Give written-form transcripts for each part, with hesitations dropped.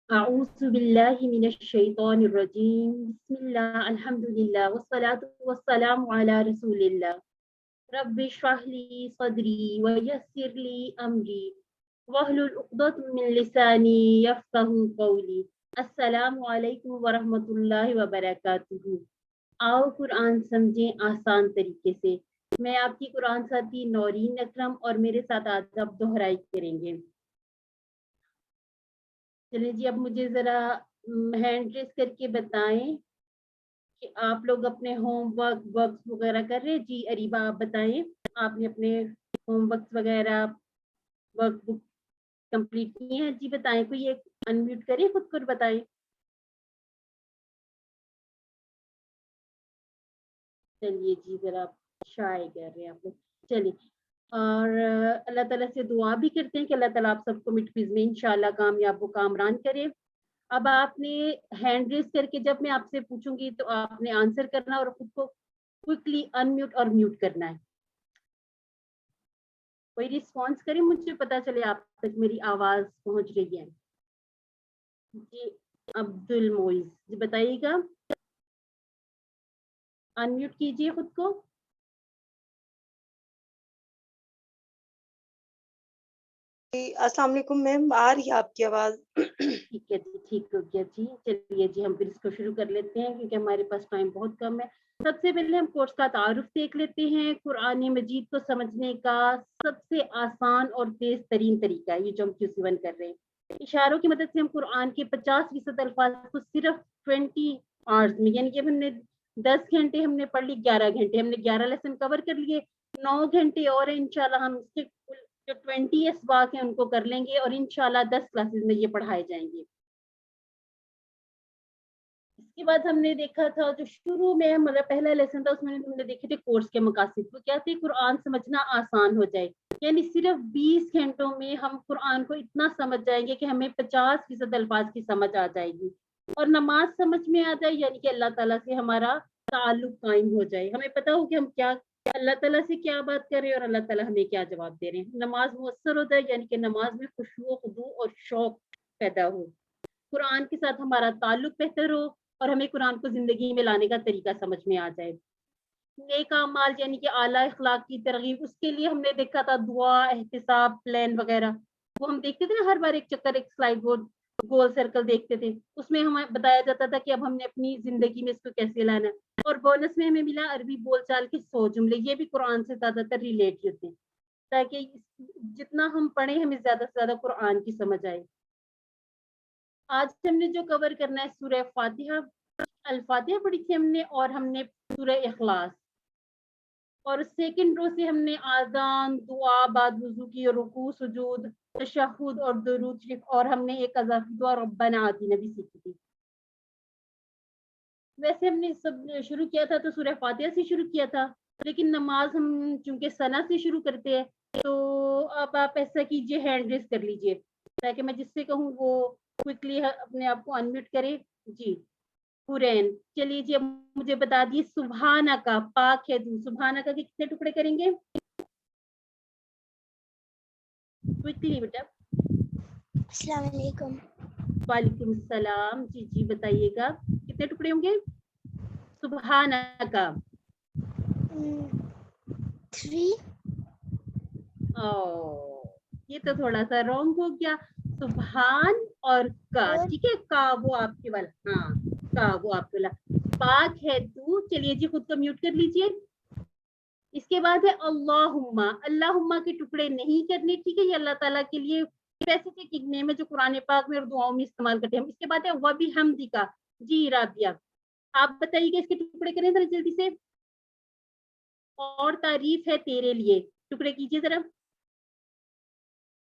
أعوذ بالله من الشيطان الرجيم بسم الله الحمد لله والصلاة والسلام على رسول الله رب اشرح لي صدري ويسر لي أمري واحلل عقدة من لساني يفقه قولي السلام علیکم ورحمۃ اللہ وبرکاتہ۔ آؤ قرآن سمجھیں آسان طریقے سے۔ میں آپ کی قرآن ساتھی نورین اکرم اور میرے ساتھ آج آپ دہرائی کریں گے۔ چلیں جی، اب مجھے ذرا ہینڈ ریس کر کے بتائیں کہ آپ لوگ اپنے ہوم ورک وغیرہ کر رہے ہیں۔ جی اریبہ آپ بتائیں، آپ نے اپنے ہوم ورک وغیرہ ورک بک کمپلیٹ کی ہیں؟ جی بتائیں، کوئی ایک انمیوٹ کریں خود کو بتائیں۔ چلیے جی، ذرا شائع کر رہے ہیں آپ لوگ۔ چلیے، اور اللہ تعالیٰ سے دعا بھی کرتے ہیں کہ اللہ تعالیٰ آپ سب کو مڈ کوئز میں انشاءاللہ کامیاب و کامران کرے۔ اب آپ نے ہینڈ ریز کر کے جب میں آپ سے پوچھوں گی تو آپ نے آنسر کرنا اور خود کو کوئکلی انمیوٹ اور میوٹ کرنا ہے۔ کوئی ریسپانس کرے، مجھے پتا چلے آپ تک میری آواز پہنچ رہی ہے۔ جی عبد المعیز جی بتائیے گا، انمیوٹ کیجئے خود کو۔ السلام علیکم میم، آ رہی ہے آپ کی آواز؟ ٹھیک ہے جی، ٹھیک ہو گیا جی۔ چلیے جی، ہم پھر اس کو شروع کر لیتے ہیں کیونکہ ہمارے پاس ٹائم بہت کم ہے۔ سب سے پہلے ہم کورس کا تعارف دیکھ لیتے ہیں۔ قرآن مجید کو سمجھنے کا سب سے آسان اور تیز ترین طریقہ ہے یہ جو ہم QC1 کر رہے ہیں۔ اشاروں کی مدد سے ہم قرآن کے 50% الفاظ کو صرف 20 آورز میں، یعنی کہ ہم نے 10 گھنٹے ہم نے پڑھ لی، 11 گھنٹے ہم نے 11 لیسن کور کر لیے، 9 گھنٹے اور انشاءاللہ ہم اس کے جو 20 اسباق ہیں ان کو کر لیں گے اور انشاءاللہ 10 کلاسز میں یہ پڑھائے جائیں گے۔ اس کے بعد ہم نے دیکھا تھا جو شروع میں ہمارا پہلا لیسن تھا، اس میں ہم نے دیکھے تھے کورس کے مقاصد، وہ کیا تھے؟ قرآن سمجھنا آسان ہو جائے، یعنی صرف 20 گھنٹوں میں ہم قرآن کو اتنا سمجھ جائیں گے کہ ہمیں 50% الفاظ کی سمجھ آ جائے گی، اور نماز سمجھ میں آ جائے، یعنی کہ اللہ تعالیٰ سے ہمارا تعلق قائم ہو جائے، ہمیں پتا ہو کہ ہم کیا اللہ تعالیٰ سے کیا بات کر رہے ہیں اور اللہ تعالیٰ ہمیں کیا جواب دے رہے ہیں۔ نماز مؤثر ہو جائے، یعنی کہ نماز میں خشوع و خضوع اور شوق پیدا ہو، قرآن کے ساتھ ہمارا تعلق بہتر ہو اور ہمیں قرآن کو زندگی میں لانے کا طریقہ سمجھ میں آ جائے۔ نیک اعمال یعنی کہ اعلیٰ اخلاق کی ترغیب، اس کے لیے ہم نے دیکھا تھا دعا، احتساب، پلان وغیرہ، وہ ہم دیکھتے تھے نا ہر بار ایک چکر، ایک سلائڈ بورڈ گول سرکل دیکھتے تھے، اس میں ہمیں بتایا جاتا تھا کہ اب ہم نے اپنی زندگی میں اس کو کیسے لانا ہے۔ اور بونس میں ہمیں ملا عربی بول چال کے 100 جملے، یہ بھی قرآن سے زیادہ تر ریلیٹ ہوتے ہیں تاکہ جتنا ہم پڑھیں ہمیں زیادہ سے زیادہ قرآن کی سمجھ آئے۔ آج ہم نے جو کور کرنا ہے سورہ فاتحہ، الفاتحہ پڑھی تھی ہم نے، اور ہم نے سورہ اخلاص، اور سیکنڈ رو سے ہم نے آذان، دعا بعد وضو کی، اور رکوع، سجود، تشہد اور درود شریف، اور ہم نے ایک اضافی دعا ربنا آتینا بھی سیکھی تھی۔ ویسے ہم نے سب شروع کیا تھا تو سورہ فاتحہ سے شروع کیا تھا، لیکن نماز ہم چونکہ ثنا سے شروع کرتے ہیں تو اب آپ ایسا کیجئے، ہینڈ ریز کر لیجئے تاکہ میں جس سے کہوں وہ کوئکلی اپنے آپ کو انمیوٹ کرے۔ جی قرآن، چلیے جی، اب مجھے بتا دیے سبحانہ کا، پاک ہے تو، سبحانہ کا کے کتنے ٹکڑے کریں گے؟ کوئکلی بیٹا۔ السلام علیکم۔ وعلیکم السلام۔ جی جی بتائیے گا کتنے ٹکڑے ہوں گے سبحانہ کا؟ 3۔ یہ تو تھوڑا سا رونگ ہو گیا، سبحان اور کا، ٹھیک ہے، کا وہ آپ کے والا، ہاں کا وہ آپ کے والا، پاک ہے تو۔ چلیے جی خود کو میوٹ کر لیجئے۔ اس کے بعد ہے اللہم، اللہم کے ٹکڑے نہیں کرنے، ٹھیک ہے، یہ اللہ تعالیٰ کے لیے اسپیسیفک ایک نیم ہے جو قرآن پاک میں اور دعاؤں میں استعمال کرتے ہیں۔ اس کے بعد ہے وبحمدک۔ جی رابعہ آپ بتائیے گا اس کے ٹکڑے کریں ذرا جلدی سے۔ اور تعریف ہے تیرے لیے، ٹکڑے کیجئے ذرا۔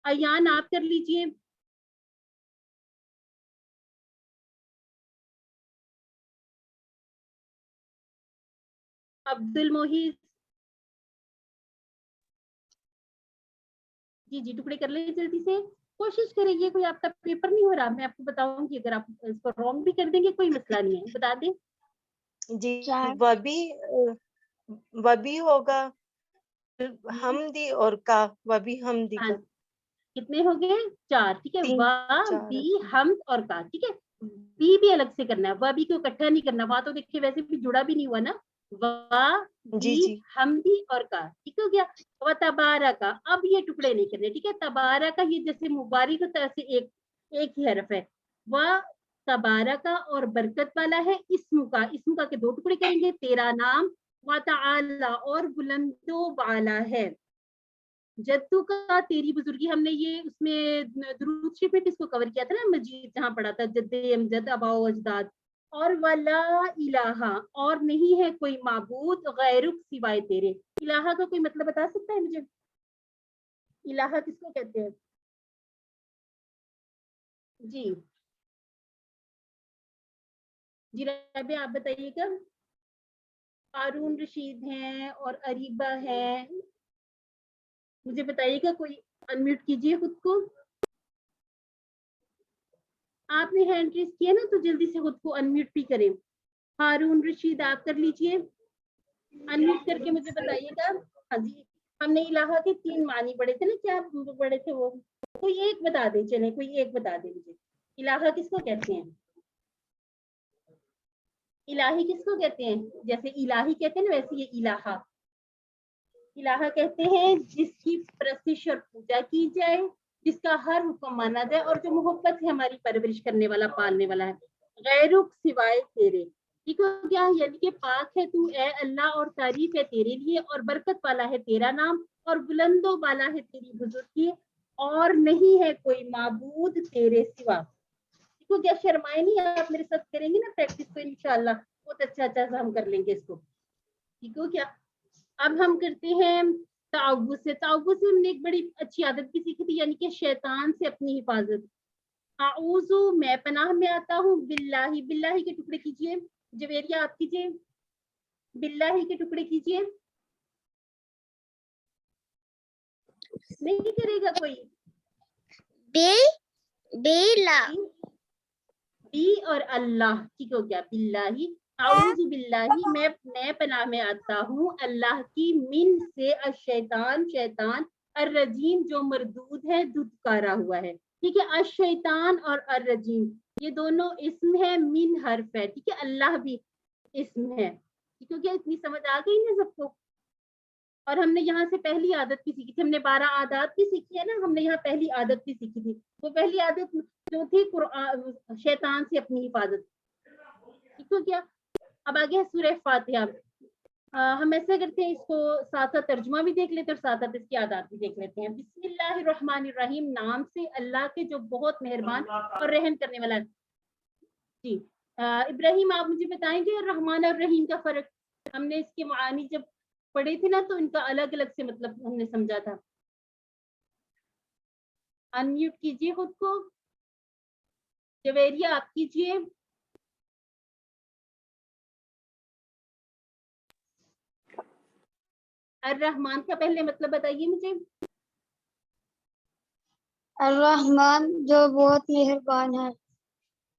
ایان آپ کر لیجئے۔ عبد المحیط جی جی ٹکڑے کر لیں جلدی سے، کوشش کریں گے، کوئی آپ کا پیپر نہیں ہو رہا، میں آپ کو بتاؤں گی، اگر آپ اس کو رانگ بھی کر دیں گے کوئی مسئلہ نہیں ہے، بتا دیں۔ جی وبی ہوگا، حمدی اور کا، وبی حمدی ہاں کا۔ कितने हो गए 4, ठीक है। 3 वा 4 बी हम्द और का, ठीक है। बी भी अलग से करना है, वा बी को इकट्ठा नहीं करना, वहां तो देखिए वैसे भी जुड़ा भी नहीं हुआ ना, वा जी बी जी हमदी और का, ठीक हो गया। व तबारा का, अब ये टुकड़े नहीं करने, ठीक है। तबारा का ये जैसे मुबारक होता है ऐसे एक ही हरफ है। व तबारा का और बरकत वाला है इस्म का के 2 टुकड़े करेंगे, तेरा नाम। व तआला और बुलंदो बाला है। जद्दू का तेरी बुजुर्गी, हमने ये उसमें दुरूद शरीफ में किसको कवर किया था ना, मजीद जहाँ पढ़ा था, जद्दे अमजद अबाओ अजदाद। और वला इलाहा, और नहीं है कोई माबूद गैरुक सिवाय तेरे। इलाहा का कोई मतलब बता सकता है मुझे? इलाहा किसको कहते हैं जी? जी रबी आप बताइएगा। हारून रशीद हैं और अरीबा है, मुझे बताइएगा, कोई अनम्यूट कीजिए खुद को। आपने हैंड रेस किया ना, तो जल्दी से खुद को अनम्यूट भी करें। हारून रशीद आप कर लीजिए, अनम्यूट करके मुझे बताइएगा। हाँ जी, हमने इलाहा के 3 मानी पढ़े थे ना, क्या पढ़े थे वो? कोई एक बता दे, चले कोई एक बता दे मुझे। इलाहा किसको कहते हैं? इलाही किसको कहते हैं? जैसे इलाही कहते हैं ना, वैसे ये इलाहा। इलाहा कहते हैं जिसकी प्रस्तिश और पूजा की जाए, जिसका हर हुक्म माना जाए, और जो मोहब्बत है हमारी परवरिश करने वाला, पालने वाला है। गैरुक सिवाय तेरे, ठीक हो गया। यानी कि पाक है तू ए अल्लाह, और तारीफ है तेरे लिए, और बरकत वाला है तेरा नाम, और बुलंदो बाला है तेरी बुजुर्गी, और नहीं है कोई माबूद तेरे सिवा। ठीक हो गया। शर्माए नहीं, आप मेरे साथ करेंगे ना प्रैक्टिस, तो इंशाल्लाह बहुत अच्छा सा हम कर लेंगे इसको। ठीक हो गया। अब हम करते हैं ताउज़ से। ताउज़ से हमने एक बड़ी अच्छी आदत भी सीखी थी, यानी कि शैतान से अपनी हिफाजत। आऊज़ु मैं पनाह में आता हूँ, बिल्लाही, बिल्लाही के टुकड़े कीजिए। जवेरिया आप कीजिए, बिल्लाही के टुकड़े कीजिए। नहीं करेगा कोई? बेला बी और अल्लाह, ठीक हो गया। बिल्लाही, आऊज़ु बिल्लाही मैं पनाह में आता हूँ अल्लाह की, मिन से, अशैतान शैतान, अर्रजीम जो मरदूद है, धुतकारा हुआ है। ठीक है, अशैतान और अर्रजीम ये दोनों इसम है, मिन हर्फ है, ठीक है। अल्लाह भी इसम है, ठीक हो गया। इतनी समझ आ गई ना सबको? और हमने यहाँ से पहली आदत भी सीखी थी, हमने 12 आदत भी सीखी है ना, हमने यहाँ पहली आदत भी सीखी थी। वो पहली आदत जो थी शैतान से अपनी हिफाजत, ठीक हो गया। अब आगे है सूरह फातिहा। हम ऐसा करते हैं, इसको साथ साथ तर्जुमा भी देख लेते हैं और साथ साथ इसकी आदत भी देख लेते हैं। बिस्मिल्लाहिर्रहमानिर्रहीम, नाम से अल्लाह के जो बहुत मेहरबान और रहम करने वाला है। जी इब्राहिम आप मुझे बताएंगे रहमान और रहीम का फर्क? हमने इसके मानी जब पढ़े थे ना, तो इनका अलग अलग से मतलब हमने समझा था। अनम्यूट कीजिए खुद को। जवेरिया आप कीजिए। अर्रहमान का पहले मतलब बताइए मुझे। अर्रहमान जो बहुत मेहरबान है।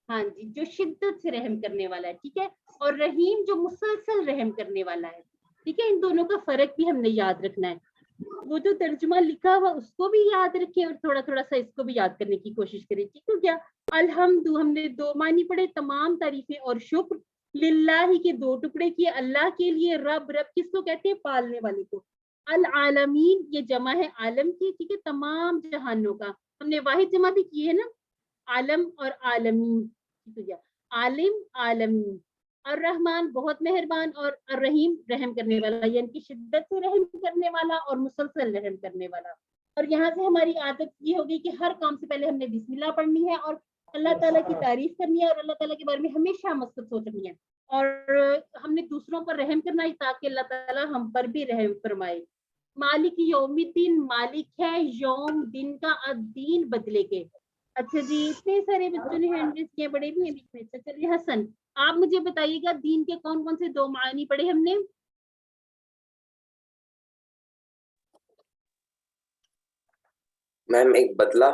हाँ जी, जो शिद्दत से रहम करने वाला है, ठीक है। और रहीम जो मुसलसल रहम करने वाला है, ठीक है। इन दोनों का फर्क भी हमने याद रखना है। वो जो तर्जुमा लिखा हुआ उसको भी याद रखें, और थोड़ा थोड़ा सा इसको भी याद करने की कोशिश करें, ठीक है क्या। अल्हम्दु हमने 2 मानी पढ़े, तमाम तारीफें और शुक्र। लिल्लाही के 2 टुकड़े किए, अल्लाह के लिए। रब, रब किसको कहते हैं? पालने वाले को। अल आलमीन ये जमा है आलम की, ठीक है, तमाम जहानों का। हमने वाहिद जमा भी की है ना, आलम और आलमीन, ठीक हो गया। आलिम आलमीन। और रहमान बहुत मेहरबान, और रहीम रहम करने वाला, यानी कि शिद्दत से रहम करने वाला और मुसलसल रहम करने वाला। और यहाँ से हमारी आदत ये होगी कि हर काम से पहले हमने बिस्मिल्लाह पढ़नी है, और अल्लाह ताला की तारीफ करनी है, और अल्लाह ताला के बारे में हमेशा मस्त सोचनी है। और हमने दूसरों पर रहम करना है, ताकि अल्लाह ताला हम पर भी रहम फरमाए। मालिक यौमिद्दीन, मालिक है यौम दिन का, अद्दीन बदले के। अच्छा जी, इतने सारे बच्चों ने हैंड रेज किए, बड़े भी हैं बीच में। अच्छा चलिए, हसन आप मुझे बताइएगा, दीन के कौन कौन से 2 मानी पढ़े हमने? मैम एक बदला।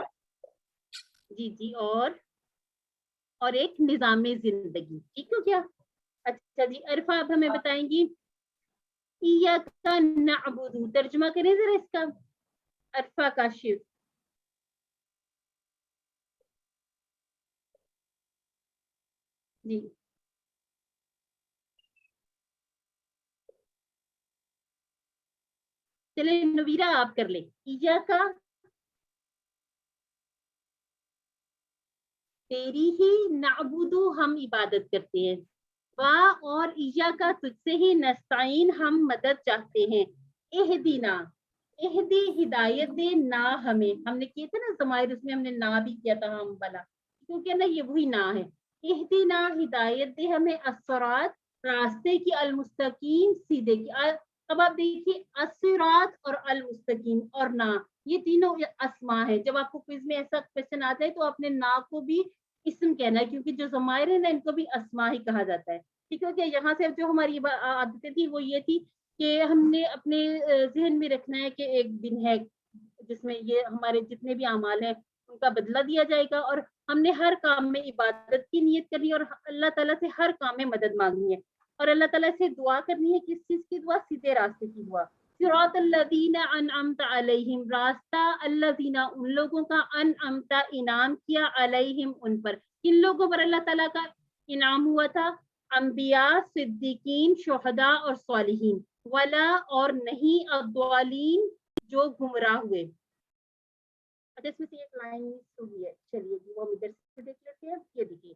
जी जी, और एक निजामे जिंदगी, ठीक हो क्या। अच्छा जी, अरफा आप हमें बताएंगी, इय्याका नअबुदु तर्जुमा करें जरा इसका, अरफा काशिफ। جی چلے نویرہ آپ کر لیں. ایاکا تیری ہی نعبدو ہم عبادت کرتے ہیں. وا اور ایاکا تجھ سے ہی نستعین ہم مدد چاہتے ہیں. اہدینا اہدی ہدایت دے نا ہمیں. ہم نے کیے تھے نا ضمائر اس میں ہم نے نا بھی کیا تھا ہم والا کیونکہ نا یہ وہی نا ہے. اہدینا ہدایت دے ہمیں الصراط راستے کی المستقیم سیدھے کی. اب آپ دیکھیے الصراط اور المستقیم اور نا یہ تینوں اسما ہے. جب آپ کو کوئز میں ایسا کوشچن آتا ہے تو اپنے نا کو بھی اسم کہنا ہے کیونکہ جو ضمائر ہے نا ان کو بھی اسما ہی کہا جاتا ہے. ٹھیک ہے. یہاں سے جو ہماری عادتیں تھی وہ یہ تھی کہ ہم نے اپنے ذہن میں رکھنا ہے کہ ایک دن ہے جس میں یہ ہمارے جتنے بھی اعمال ہیں ان کا بدلہ دیا جائے گا اور ہم نے ہر کام میں عبادت کی نیت کرنی ہے اور اللہ تعالیٰ سے ہر کام میں مدد مانگنی ہے اور اللہ تعالیٰ سے دعا کرنی ہے. کس چیز کی دعا؟ سیدھے راستے کی دعا. صراط الذین انعمت علیہم راستہ الذین ان لوگوں کا انعمت انعام کیا علیہم ان پر. کن لوگوں پر اللہ تعالیٰ کا انعام ہوا تھا؟ انبیاء، صدیقین، شہداء اور صالحین. ولا اور نہیں الضالین جو گمراہ ہوئے. اچھا اس میں سے ایک لائن ہوئی ہے. چلیے جی وہ ہم ادھر سے دیکھ لیتے ہیں. یہ دیکھیے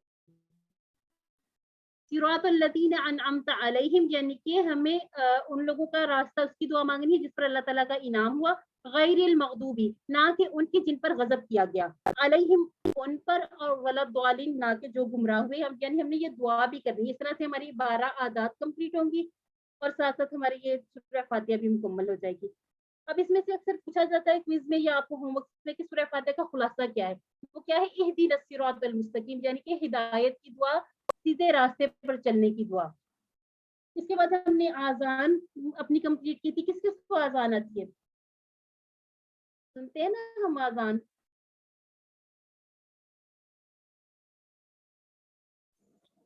صراط الذین انعمت علیہم یعنی کہ ہمیں ان لوگوں کا راستہ اس کی دعا مانگنی ہے جس پر اللہ تعالیٰ کا انعام ہوا. غیر المغضوبی نہ کہ ان کی جن پر غضب کیا گیا. علیہم ان پر اور ولا الضالین نہ کہ جو گمراہ ہوئے. یعنی ہم نے یہ دعا بھی کرنی ہے. اس طرح سے ہماری 12 عادات کمپلیٹ ہوں گی اور ساتھ ساتھ ہماری یہ سورہ فاتحہ بھی مکمل ہو جائے گی. اب اس میں سے اکثر پوچھا جاتا ہے کوئز میں یا آپ کو ہوم ورک میں کہ سورہ فاتحہ کا خلاصہ کیا ہے. وہ کیا ہے؟ اہدینا الصراط المستقیم یعنی کہ ہدایت کی دعا، سیدھے راستے پر چلنے کی دعا. اس کے بعد ہم نے آذان اپنی کمپلیٹ کی تھی. کس کس کو آذان آتی ہے؟ سنتے ہیں نا ہم آذان.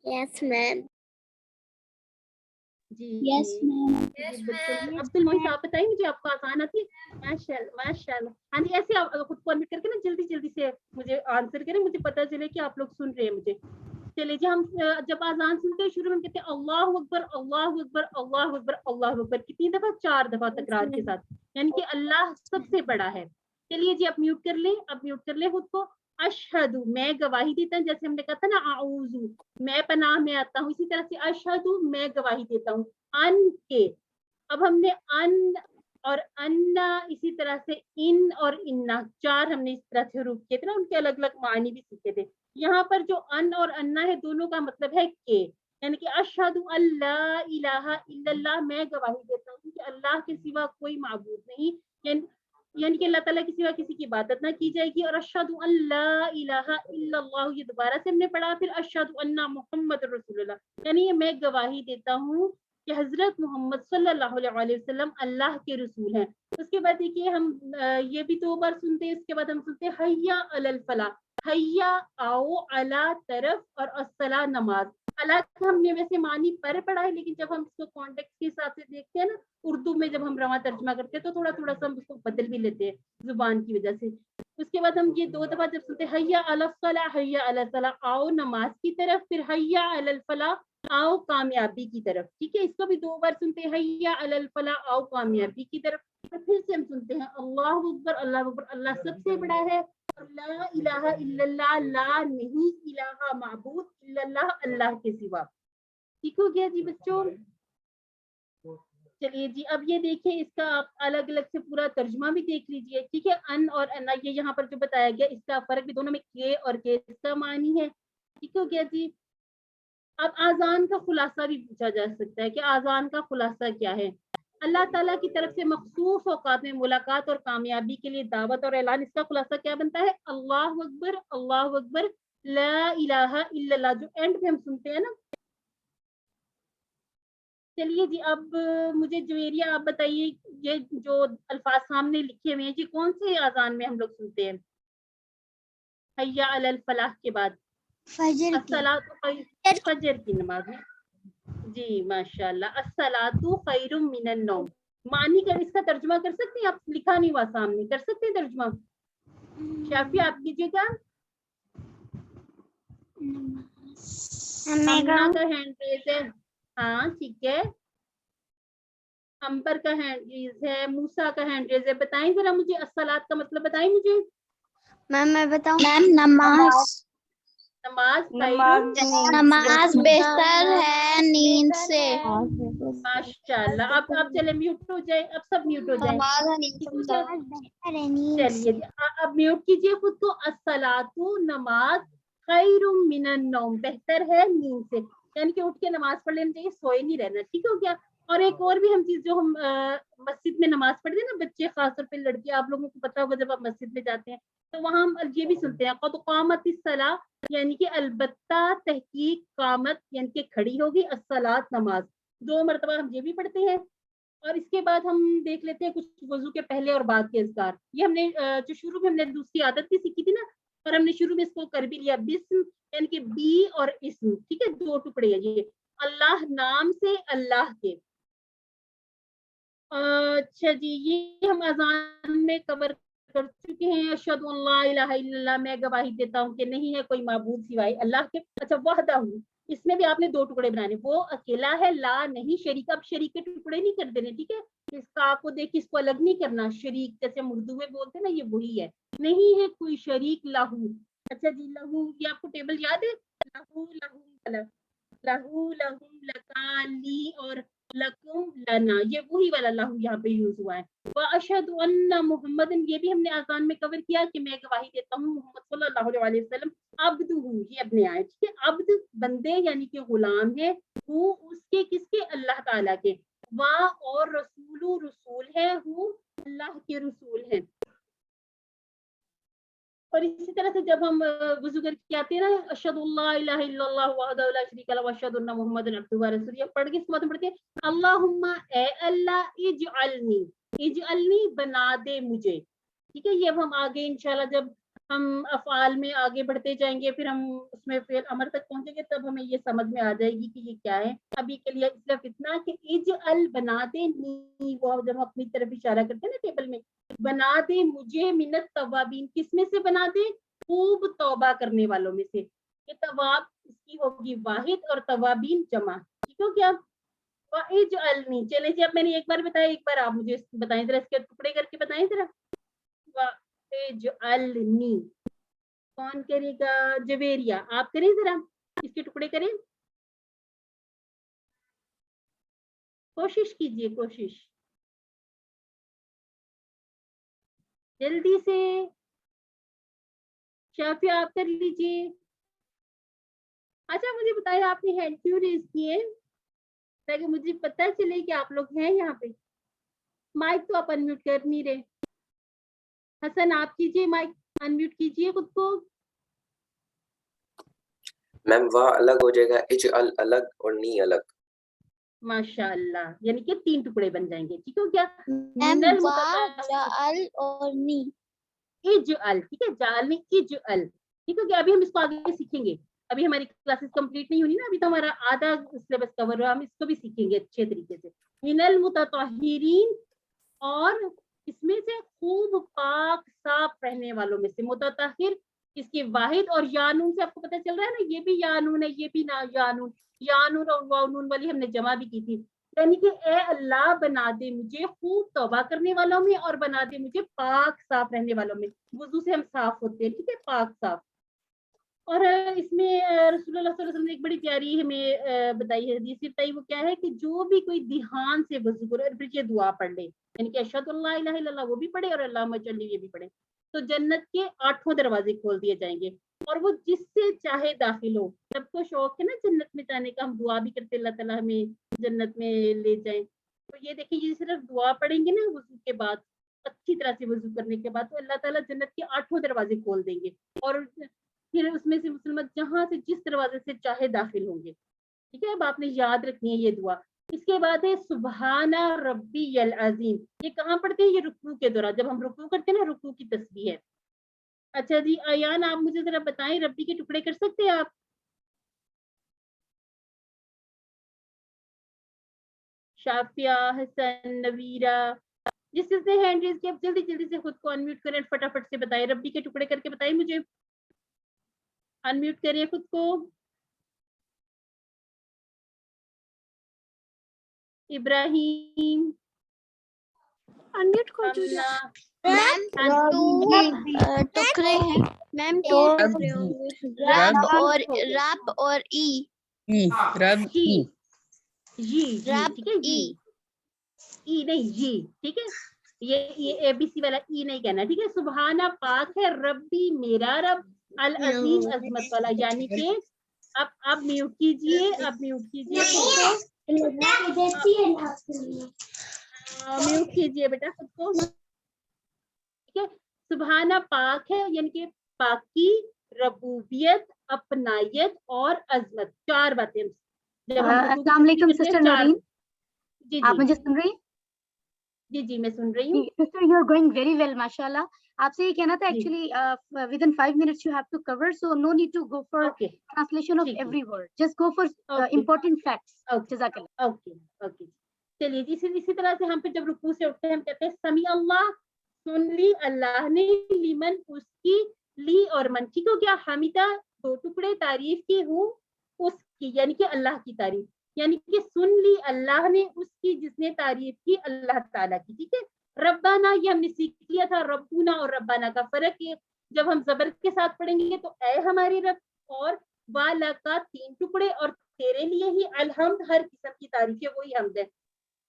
یس میم. جی یس میم. بالکل. عبد المعین آپ بتائیں مجھے آپ کو آسان آتی ہے؟ ماشاء اللہ. ہاں جی ایسے آپ خود کو انمیوٹ کر کے نا جلدی جلدی سے مجھے آنسر کریں مجھے پتہ چلے کہ آپ لوگ سن رہے ہیں مجھے. چلیے جی ہم جب آذان سنتے ہیں شروع میں کہتے ہیں اللہ اکبر اللہ اکبر اللہ اکبر اللہ اکبر. کتنی دفعہ؟ 4 دفعہ تکرار کے ساتھ یعنی کہ اللہ سب سے بڑا ہے. چلیے جی اب میوٹ کر لیں. اب میوٹ کر لیں خود کو. اشہد میں گواہی دیتا ہوں جیسے ہم نے کہا تھا نا اعوذ میں پناہ میں آتا ہوں اسی طرح سے اشہد میں گواہی دیتا ہوں ان کے. اب ہم نے ان اور انا اسی طرح سے ان اور انا 4 ہم نے اس طرح سے حروف کیے تھے نا ان کے الگ الگ معنی بھی سیکھے تھے. یہاں پر جو ان اور انا ہے دونوں کا مطلب ہے کہ یعنی کہ اشہد اللہ الہ الا اللہ میں گواہی دیتا ہوں کہ اللہ کے سوا کوئی معبود نہیں یعنی کہ اللہ تعالیٰ کے سوا کسی کی عبادت نہ کی جائے گی. اور اشہد اللہ الہ الا اللہ یہ دوبارہ سے ہم نے پڑھا. پھر اشہد ان محمد رسول اللہ یعنی یہ میں گواہی دیتا ہوں کہ حضرت محمد صلی اللہ علیہ وسلم اللہ کے رسول ہیں. اس کے بعد دیکھیے ہم یہ بھی 2 بار سنتے ہیں. اس کے بعد ہم سنتے ہیں حیا علی الفلاح. حیا آؤ علی طرف اور الصلاح نماز. اللہ کا ہم نے ویسے معنی پر پڑھا ہے لیکن جب ہم اس کو کانٹیکسٹ کے حساب سے دیکھتے ہیں نا اردو میں جب ہم رواں ترجمہ کرتے ہیں تو تھوڑا تھوڑا سا ہم اس کو بدل بھی لیتے ہیں زبان کی وجہ سے. اس کے بعد ہم یہ 2 دفعہ جب سنتے ہیں حیا علی الصلاح حیا علی الصلاح آؤ نماز کی طرف. پھر حیا علی الفلاح آؤ کامیابی کی طرف. ٹھیک ہے. اس کو بھی 2 بار سنتے ہیں حیا علی الفلاح آؤ کامیابی کی طرف. پھر سے ہم سنتے ہیں اللہ اکبر اللہ اکبر اللہ سب سے بڑا ہے. لا الہ الا اللہ لا نہیں الہ معبود الا اللہ اللہ کے سوا. ٹھیک ہو گیا جی بچوں. چلیے جی اب یہ دیکھیں اس کا آپ الگ الگ سے پورا ترجمہ بھی دیکھ لیجئے. ٹھیک ہے. ان اور انا یہ یہاں پر جو بتایا گیا اس کا فرق بھی دونوں میں کے اور کے اس کا معنی ہے. ٹھیک ہو گیا جی. اب آذان کا خلاصہ بھی پوچھا جا سکتا ہے کہ آذان کا خلاصہ کیا ہے. اللہ تعالیٰ کی طرف سے مخصوص اوقات میں ملاقات اور کامیابی کے لیے دعوت اور اعلان. اس کا خلاصہ کیا بنتا ہے؟ اللہ اکبر لا الہ الا اللہ جو اینڈ پہ ہم سنتے ہیں نا. چلیے جی اب مجھے جویریہ آپ بتائیے یہ جو الفاظ سامنے لکھے ہوئے ہیں جی کون سے آذان میں ہم لوگ سنتے ہیں؟ حیا علی الفلاح کے بعد فجر کی نماز میں. جی ماشاء اللہ. الصلاۃ خیر من النوم معنی کر اس کا ترجمہ کر سکتے ہیں آپ؟ لکھا نہیں ہوا سامنے. کر سکتے ہیں ترجمہ؟ شافی آپ کیجیے گا. हमना का हैंड रेज है, हाँ ठीक है। अंबर का हैंड रेज है, मूसा का हैंड रेज है। बताएं जरा मुझे अस्सलात का मतलब बताएं मुझे। मैम मैं बताऊं? मैम नमाज नमाज नमाज बेहतर है नींद से। माशाल्लाह। अब चले म्यूट हो जाए, अब सब म्यूट हो जाए। नमाज है नींद से चलिए अब म्यूट कीजिए खुद को। अस्सलातु नमाज खैरुम मिनन नौम, बेहतर है नींद से, यानी कि उठ के नमाज पढ़ लेना चाहिए, सोए नहीं रहना। ठीक हो गया। और एक और भी हम चीज जो हम मस्जिद में नमाज पढ़ते हैं ना, बच्चे खासतौर पे लड़के, आप लोगों को पता होगा जब आप मस्जिद में जाते हैं तो वहां हम ये भी सुनते हैं क़द क़ामतिस सलाह, यानी कि अलबत्ता तहकीक कामत यानी कि खड़ी होगी, अस्सलात नमाज, 2 मरतबा हम ये भी पढ़ते हैं। और इसके बाद हम देख लेते हैं कुछ वजू के पहले और बाद के अज़कार। ये हमने जो शुरू में हमने दूसरी आदत भी सीखी थी ना, और हमने शुरू में इसको कर भी लिया। बिस्म यानी कि बी और इस्म, ठीक है, 2 टुकड़े हैं ये, अल्लाह नाम से, अल्लाह के। अच्छा जी, ये हम अजान में कवर कर चुके हैं। अशहदु अल्ला इलाहा इल्लल्लाह, मैं गवाही देता हूँ कि नहीं है कोई माबूद सिवाय अल्लाह के। अच्छा, वहदहू, इसमें भी आपने 2 टुकड़े बनाने, वो अकेला है, ला नहीं शरीक। अब शरीक के टुकड़े नहीं कर देने, ठीक है, इस का को देख इसको अलग नहीं करना। शरीक जैसे हम उर्दू में बोलते हैं ना, ये वही है, नहीं है कोई शरीक लहू। अच्छा जी, लहू, ये आपको टेबल याद है? लहू लहू लहू लहुम लका ली और लकुम लना, ये वही वाला लहू यहाँ पे यूज हुआ है। व अशहदु अन्ना मुहम्मदन, ये भी हमने आसान में कवर किया कि मैं गवाही देता हूँ मोहम्मद सल्लल्लाहु अलैहि वसल्लम अब्दुहू, ये अपने आए, ठीक है। अब्द बंदे यानी कि गुलाम है, हु उसके, किसके? अल्लाह ताला के। वा और रसूलु रसूल है, हु अल्लाह के रसूल है। और इसी तरह से जब हम वुजू करके आते हैं ना, अशहदु अल्ला इलाहा इल्लल्लाह वहदहु ला शरीका लहू व अशहदु अन्ना मुहम्मदन अब्दुहु व रसूलुहु, पढ़ के इसके बाद हम पढ़ते हैं अल्लाहुम्मा, ए अल्लाह, इजअलनी, इजअलनी बना दे मुझे। ठीक है, ये अब हम आगे इंशाल्लाह जब हम अफ़आल में आगे बढ़ते जाएंगे, फिर हम उसमें फिर अमर तक पहुंचेंगे, तब हमें ये समझ में आ जाएगी कि ये क्या है। अभी के लिए सिर्फ इतना कि इजअल बना दे, नी, वो जब हम अपनी तरफ इशारा करते हैं ना टेबल में, बना दे मुझे मिनत तवाबीन, किस में से बना दे? खूब तौबा करने वालों में से। ये तवाब इसकी होगी वाहिद और तवाबीन जमा, ठीक हो क्या? वाइजअलनी, चले जी, अब मैंने एक बार बताया, एक बार आप मुझे बताएं जरा, इसके टुकड़े करके बताएं जरा। वाइजअलनी, कौन करेगा? जवेरिया, आप करें जरा, इसके टुकड़े करें, कोशिश कीजिए, कोशिश जल्दी से। शाफिया, आप कर लीजिए। अच्छा, मुझे बताइए आपने हैंड क्यों रेज किए, ताकि मुझे पता चले कि आप लोग हैं यहाँ पे। माइक तो आप अनम्यूट कर नहीं रहे। हसन, आप कीजिए, माइक अनम्यूट कीजिए खुद को। मैम वाह अलग हो जाएगा, इजअल अलग और नी अलग। माशाअल्लाह, यानी कि 3 टुकड़े बन जाएंगे, ठीक हो क्या? मैम वाह जाल और नी, इजअल, ठीक है, जाल में इजअल, ठीक हो गया। अभी हम इसको आगे सीखेंगे, अभी हमारी क्लासेस कंप्लीट नहीं होनी ना, अभी तो हमारा आधा सिलेबस कवर हुआ, हम इसको भी सीखेंगे अच्छे तरीके से। मिनल मुततहिरीन, और इसमें से खूब पाक साफ रहने वालों में से। मुततहिर इसकी वाहिद, और यानून से आपको पता चल रहा है ना, ये भी यानून है, ये भी ना यानून, यानून और वानून वाली हमने जमा भी की थी। यानी कि ए अल्लाह बना दे मुझे खूब तौबा करने वालों में, और बना दे मुझे पाक साफ रहने वालों में। वुजू से हम साफ होते हैं, ठीक है, पाक साफ। और इसमें रसूलुल्लाह सल्लल्लाहु अलैहि वसल्लम ने एक बड़ी प्यारी हमें बताई है, हदीस बताई, वो क्या है कि जो भी कोई ध्यान से वजू करे और फिर ये दुआ पढ़ ले, यानी कि अशहदु अल्ला इलाहा इल्लल्लाह वो भी पढ़े और अल्लाहुम्मा जल्ली ये भी पढ़े, तो जन्नत के 8 दरवाजे खोल दिए जाएंगे, और वो जिससे चाहे दाखिल हो। सबको शौक है ना जन्नत में जाने का, हम दुआ भी करते अल्लाह ताला हमें जन्नत में ले जाए। तो ये देखिए, ये सिर्फ दुआ पढ़ेंगे ना वजू के बाद, अच्छी तरह से वजू करने के बाद, तो अल्लाह ताला जन्नत के 8 दरवाजे खोल देंगे, और फिर उसमें से मुसलमान जहां से जिस दरवाजे से चाहे दाखिल होंगे। ठीक है, अब आपने याद रखनी है ये दुआ। इसके बाद है सुबहाना रब्बियल अजीम, ये कहाँ पढ़ते हैं? ये रुकू के दौरान, जब हम रुकू करते हैं ना, रुकू की तस्बीह है। अच्छा जी, अयान, आप मुझे जरा बताएं, रब्बी के टुकड़े कर सकते हैं आप? शाफिया, हसन, नवीरा, जिस जिसने हैंड रेज किया, जल्दी जल्दी से खुद को अनम्यूट करें, फटाफट से बताएं, रब्बी के टुकड़े करके बताएं मुझे। अनम्यूट करिए खुद को। ابراہیم, अनम्यूट कर अमना, मैम टुकड़े हैं मैम दो टुकड़े होंगे रब और ई रब जी ई जी, रब ठीक है, जी ई नहीं जी, ठीक है, ये ABC वाला ई नहीं कहना, ठीक है. सुबहाना पाक है रब्बी मेरा रब, अल अजीज अजमत वाला, यानी कि अब म्यूट कीजिए, अब म्यूट कीजिए खुद को, म्यूट कीजिए बेटा खुद को, ठीक है. सुबहाना पाक है यानी कि पाकी, रबूबियत, अपनायत और अजमत, चार बातें जब हम अस्सलाम वालेकुम सिस्टर नूरीन, जी आप जी मुझे सुन रही हैं? जी मैं सुन रही हूँ. Sister you are going very well माशाल्लाह. आपसे ये कहना था जी. Actually within 5 minutes you have to cover, so no need to go for okay translation of ठीक है. every word, just go for Okay. important facts. Okay जज़ाकल्लाह. Okay okay, चलिए जी. इसी तरह से हम पे जब रुकू से उठते हैं हम कहते हैं समी अल्लाह, सुन ली अल्लाह ने, लिमन उसकी, ली और मन, ठीक हो गया. हमीदा दो टुकड़े, तारीफ की हूँ उसकी, यानी कि अल्लाह की तारीफ, यानी कि सुन ली अल्लाह ने उसकी जिसने तारीफ की अल्लाह ताला की, ठीक है. रब्बाना ये हमने सीख लिया था, रब्बुना और रब्बाना का फर्क है. जब हम जबर के साथ पढ़ेंगे तो ए हमारे रब, और वाला का तीन टुकड़े, और तेरे लिए ही अलहम्द, हर किस्म की तारीफ है वही हमद है,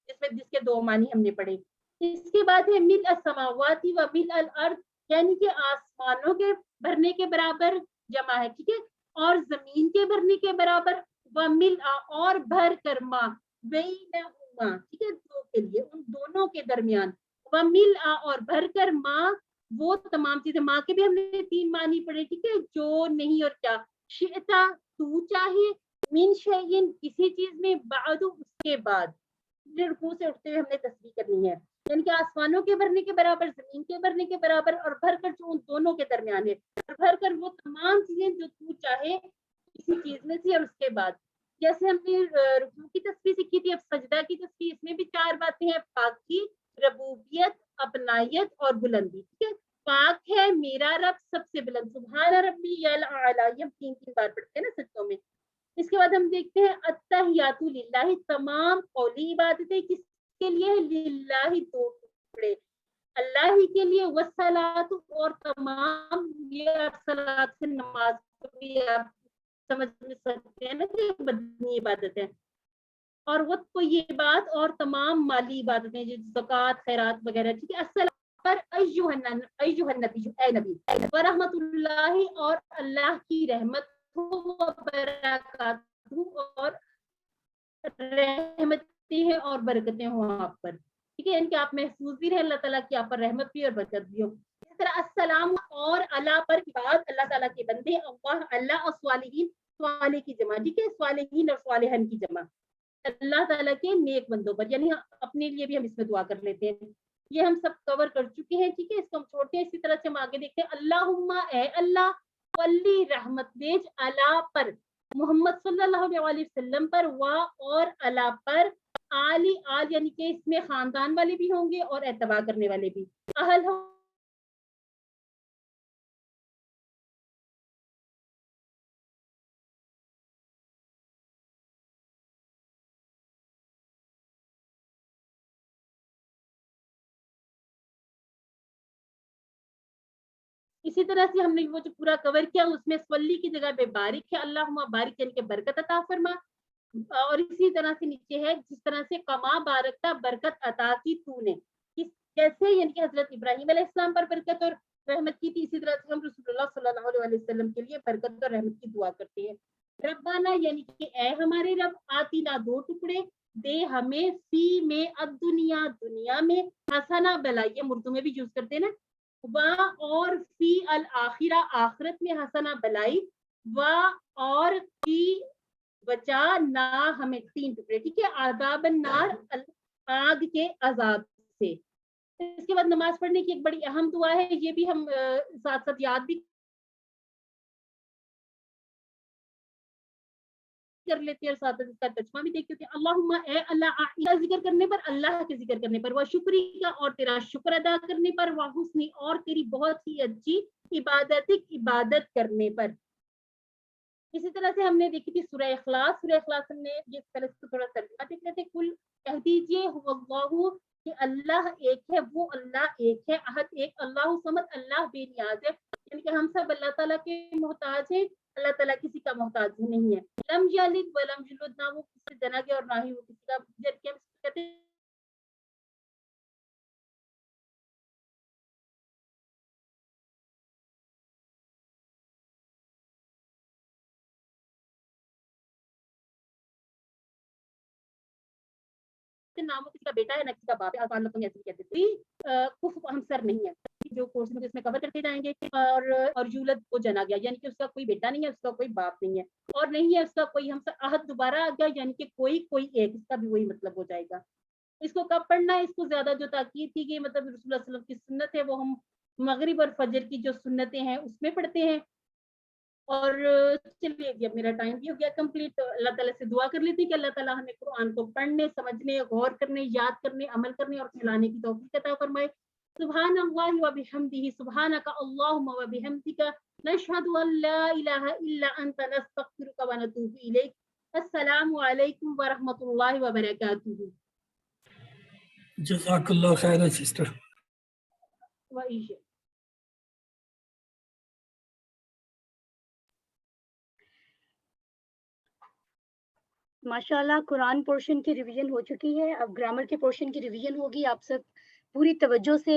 जिसके दो मानी हमने पढ़े. इसके बाद है मिल अस्समावाती व मिल अल अर्द, यानी कि आसमानों के भरने के बराबर जमा है, ठीक है, और जमीन के भरने के बराबर, व मिल और भर कर मा, बैनहुमा, ठीक है, दो के लिए उन दोनों के दरमियान, व मिल और भर कर मा, वो तमाम चीजें, माँ के भी हमने तीन मानी पढ़े, ठीक है, जो नहीं और क्या, शिता तू चाहे, मिन शैइन किसी चीज में, बादु उसके बाद. रुकू से उठते हुए हमने तस्बीह करनी है, यानी कि आसमानों के भरने के बराबर, जमीन के भरने के बराबर, और भर कर जो उन दोनों के दरमियान है, और भर कर वो तमाम चीजें जो तू चाहे किसी चीज में से, और उसके बाद. जैसे हमने रुकू की तस्बीह सीखी थी, अब सजदा की तस्बीह, इसमें भी चार बातें हैं, पाकी, रबूबियत, अपनायत और बुलंदी, ठीक है. पाक है मेरा रब सबसे बुलंद, सुभान रब्बियल आला, ये हम तीन बार पढ़ते हैं ना सजदों में. इसके बाद हम देखते हैं अत्तहियातु लिल्लाहि, तमाम कौली इबादतें किसके लिए है, लिल्लाहि दो टुकड़े, अल्लाह ही के लिए, वस्सलातु और तमाम, ये सलात से नमाज को भी आप समझ सकते हैं ना कि बदनी इबादत है, और वो तो ये बात, और तमाम माली इबादतें जैसे ज़कात, खैरात वगैरह, ठीक है. अस्सलाम पर अय्युहन नबी, ए नबी, व रहमतुल्लाहि, और अल्लाह की रहमत हो, बरकातहू, और रहमतें हैं और बरकतें हो आप पर, ठीक है, यानी कि आप महफूज भी रहे, अल्लाह ताला की आप पर रहमत भी और बरकत भी हो. इस तरह अस्सलाम और अल्लाह पर इबाद, अल्लाह ताला के बंदे, अल्लाह अल्लाह और स्वालिहीन, स्वाले की जमा, ठीक है, स्वालिहीन और स्वालिहन की जमा, अल्लाह ताला के नेक बंदों पर, यानी अपने लिए भी हम इसमें दुआ कर लेते हैं. ये हम सब कवर कर चुके हैं, ठीक है, इसको हम छोड़ते हैं. इसी तरह से हम आगे देखते हैं, अल्लाहुम्मा ए अल्लाह, वल्ली रहमत भेज, अला पर मोहम्मद सल्लल्लाहु अलैहि वसल्लम पर, वा और अला पर, आली आल, यानी कि इसमें खानदान वाले भी होंगे और एतबा करने वाले भी, अहल हो इसी तरह से हमने वो जो पूरा कवर किया, उसमें स्वल्ली की जगह पे बारिक है, अल्लाहुम्मा बारिक, यानी कि बरकत अता फरमा. और इसी तरह से नीचे है, जिस तरह से कमा बारकता, बरकत अता की तूने, कैसे, यानी कि हजरत इब्राहिम अलैहिस्सलाम पर बरकत और रहमत की थी, इसी तरह से हम रसूलुल्लाह सल्लल्लाहु अलैहि वसल्लम के लिए बरकत और रहमत की दुआ करते हैं. रब्बाना, यानी कि ए हमारे रब, आतीना दो टुकड़े, दे हमें, फी में, अब दुनिया दुनिया में, हसना भलाई, ये उर्दू में भी यूज करते हैं ना, वा और फी अल आखिरा, आखिरत में, हसना भलाई, वा और फी बचा ना हमें, तीन टुकड़े, ठीक है, आदाब नार, आग के अजाब से. इसके बाद नमाज पढ़ने की एक बड़ी अहम दुआ है, ये भी हम साथ साथ याद भी कर लेते हैं और साथ साथ इसका तर्जुमा भी देखते हैं. अल्लाहुम्मा ए अल्लाह, का जिक्र करने पर, अल्लाह के जिक्र करने पर, व शुक्री का और तेरा शुक्र अदा करने पर, व हुस्नी और तेरी बहुत ही अच्छी इबादत करने पर. इसी तरह से हमने देखी थी सूरह इखलास हमने ये पहले थोड़ा तर्जुमा देख रहे थे, कुल कह दीजिए हुवल्लाहु कि अल्लाह एक है, वो अल्लाह एक है, अहद एक, अल्लाह समद, अल्लाह बेनियाज है, यानी कि हम सब अल्लाह ताला के मोहताज हैं, अल्लाह ताला किसी का मोहताज नहीं है। लम यलिद व लम यूलद, ना वो किसी से जना गया और ना ही वो किसी का, जबकि हम कहते हैं ना वो किसी का बेटा है ना किसी का बाप है, आसान लोग ऐसे कहते थे। कुफ हम सर नहीं है, जो कोर्स में इसमें कवर करते जाएंगे। और यूलद को जना गया, यानी कि उसका कोई बेटा नहीं है, उसका कोई बाप नहीं है, और नहीं है उसका कोई हमसे अहद दोबारा आ गया, यानी कि कोई कोई एक, इसका भी वही मतलब हो जाएगा। इसको कब पढ़ना है, इसको ज्यादा जो ताकीद की गई, मतलब रसूलुल्लाह सल्लल्लाहु अलैहि वसल्लम की सुन्नत है, वो हम मगरिब और फजर की जो सुन्नतें हैं उसमें पढ़ते हैं। और चलिए जी अब मेरा टाइम भी हो गया कंप्लीट, तो अल्लाह ताला से दुआ कर लेती कि अल्लाह ताला हमें कुरान को पढ़ने, समझने, गौर करने, याद करने, अमल करने और फैलाने की तौफीक अता फरमाए। सुभान अल्लाह व बिहम्दिही, सुभानका अल्लाहुम्मा व बिहम्दिका, नशहदु अन ला इलाहा इल्ला अंता, नस्तगफिरुका व नतूबु इलैक। अस्सलामु अलैकुम व रहमतुल्लाहि व बरकातुहू। जज़ाकल्लाह खैरन सिस्टर। व इय्याकुम। माशाल्लाह कुरान पोर्शन की रिवीजन हो चुकी है, अब ग्रामर के पोर्शन की रिवीजन होगी। आप सब पूरी तवज्जो से